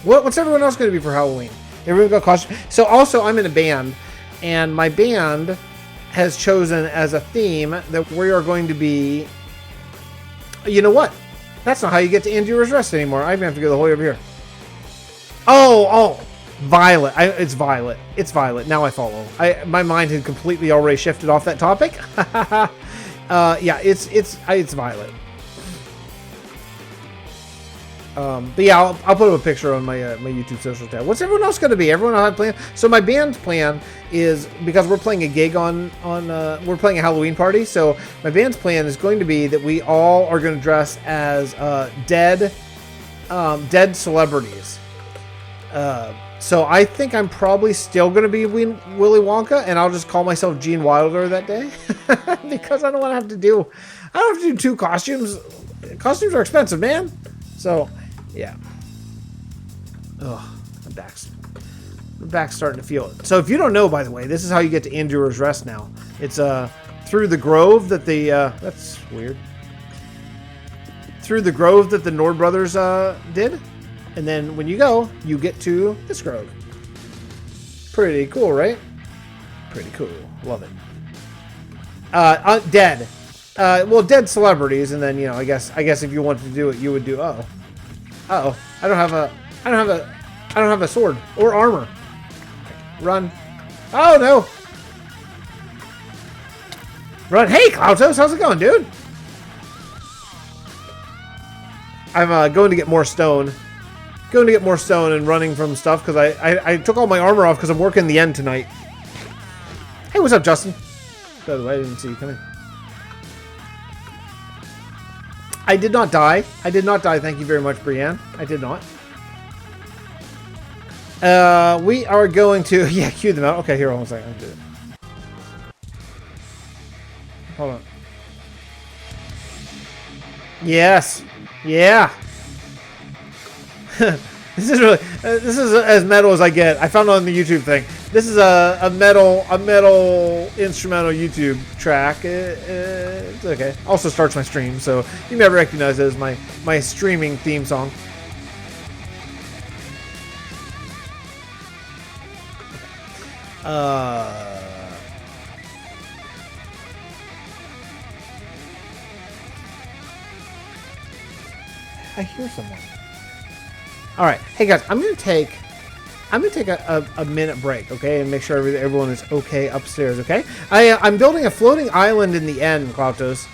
[SPEAKER 1] What's everyone else going to be for Halloween? Everyone got costume. So also, I'm in a band, and my band has chosen as a theme that we are going to be... You know what? That's not how you get to Andir's Rest anymore. I'm going to have to go the whole way over here. Oh, Violet. It's Violet. It's Violet. Now I follow. My mind had completely already shifted off that topic. Yeah, it's Violet. But yeah, I'll put up a picture on my my YouTube social tab. What's everyone else going to be? Everyone else have plan? So my band's plan is, because we're playing a gig on we're playing a Halloween party. So my band's plan is going to be that we all are going to dress as dead celebrities. So I think I'm probably still going to be Willy Wonka, and I'll just call myself Gene Wilder that day because I don't want to have to do. I don't have to do 2 costumes. Costumes are expensive, man. So. Yeah. Ugh, my back's starting to feel it. So if you don't know, by the way, this is how you get to Endurer's Rest now. It's through the grove that the that's weird. Through the grove that the Nord brothers did, and then when you go, you get to this grove. Pretty cool, right? Pretty cool. Love it. Dead. Well, dead celebrities, and then I guess if you wanted to do it, you would do. Uh-oh. I don't have a sword or armor. Run. Oh no. Run. Hey, Klautos, how's it going, dude? I'm going to get more stone. Going to get more stone and running from stuff because I took all my armor off because I'm working the end tonight. Hey, what's up, Justin? By the way, I didn't see you coming. I did not die. I did not die. Thank you very much, Brienne. I did not. We are going to... Yeah, cue them out. Okay, here, hold on a second. I'll do it. Hold on. Yes. Yeah. This is really... this is as metal as I get. I found it on the YouTube thing. This is a metal instrumental YouTube track. It's okay. Also starts my stream, so you may recognize it as my streaming theme song. I hear someone. All right, hey guys, I'm gonna take a minute break, okay, and make sure everyone is okay upstairs, okay? I'm building a floating island in the end, Klautos.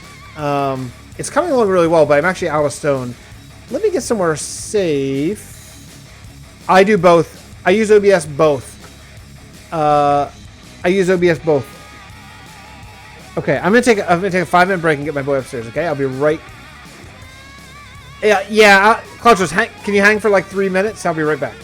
[SPEAKER 1] It's coming along really well, but I'm actually out of stone. Let me get somewhere safe. I do both. I use OBS both. I use OBS both. Okay, I'm gonna take a 5-minute break and get my boy upstairs, okay? I'll be right. Yeah, Klautos, can you hang for like 3 minutes? I'll be right back.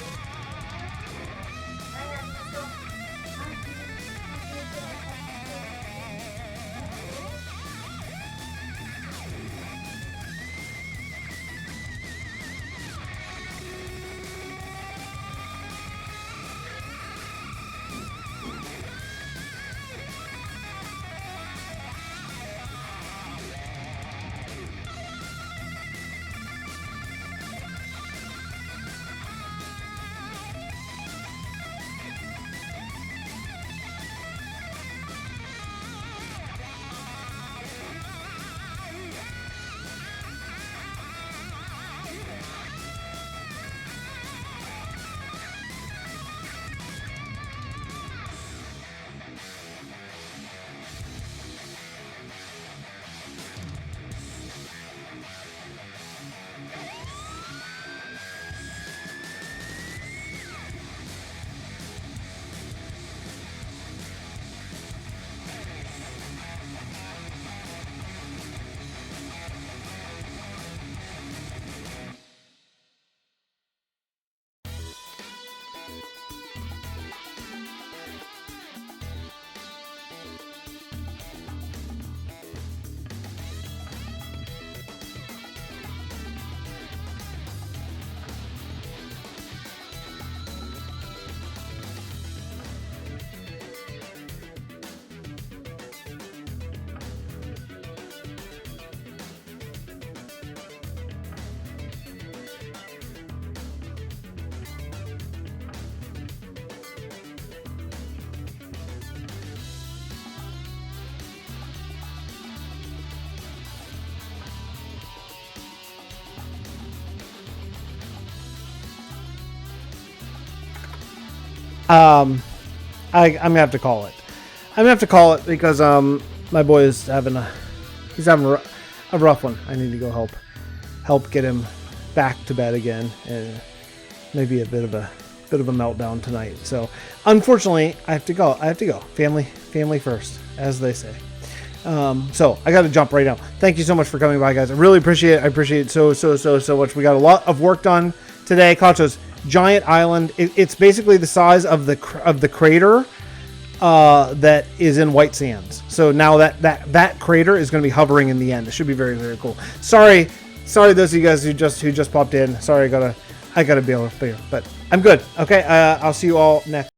[SPEAKER 1] I'm gonna have to call it. I'm gonna have to call it because my boy is having a rough one. I need to go help get him back to bed again, and maybe a bit of a meltdown tonight. So unfortunately, I have to go. Family first, as they say. So I got to jump right now. Thank you so much for coming by, guys. I really appreciate it. I appreciate it so much. We got a lot of work done today. Concho's giant island. It's basically the size of the crater that is in White Sands. So now that crater is going to be hovering in the end. It should be very, very cool. Sorry those of you guys who just popped in. Sorry, I gotta be able to, but I'm good. Okay, I'll see you all next.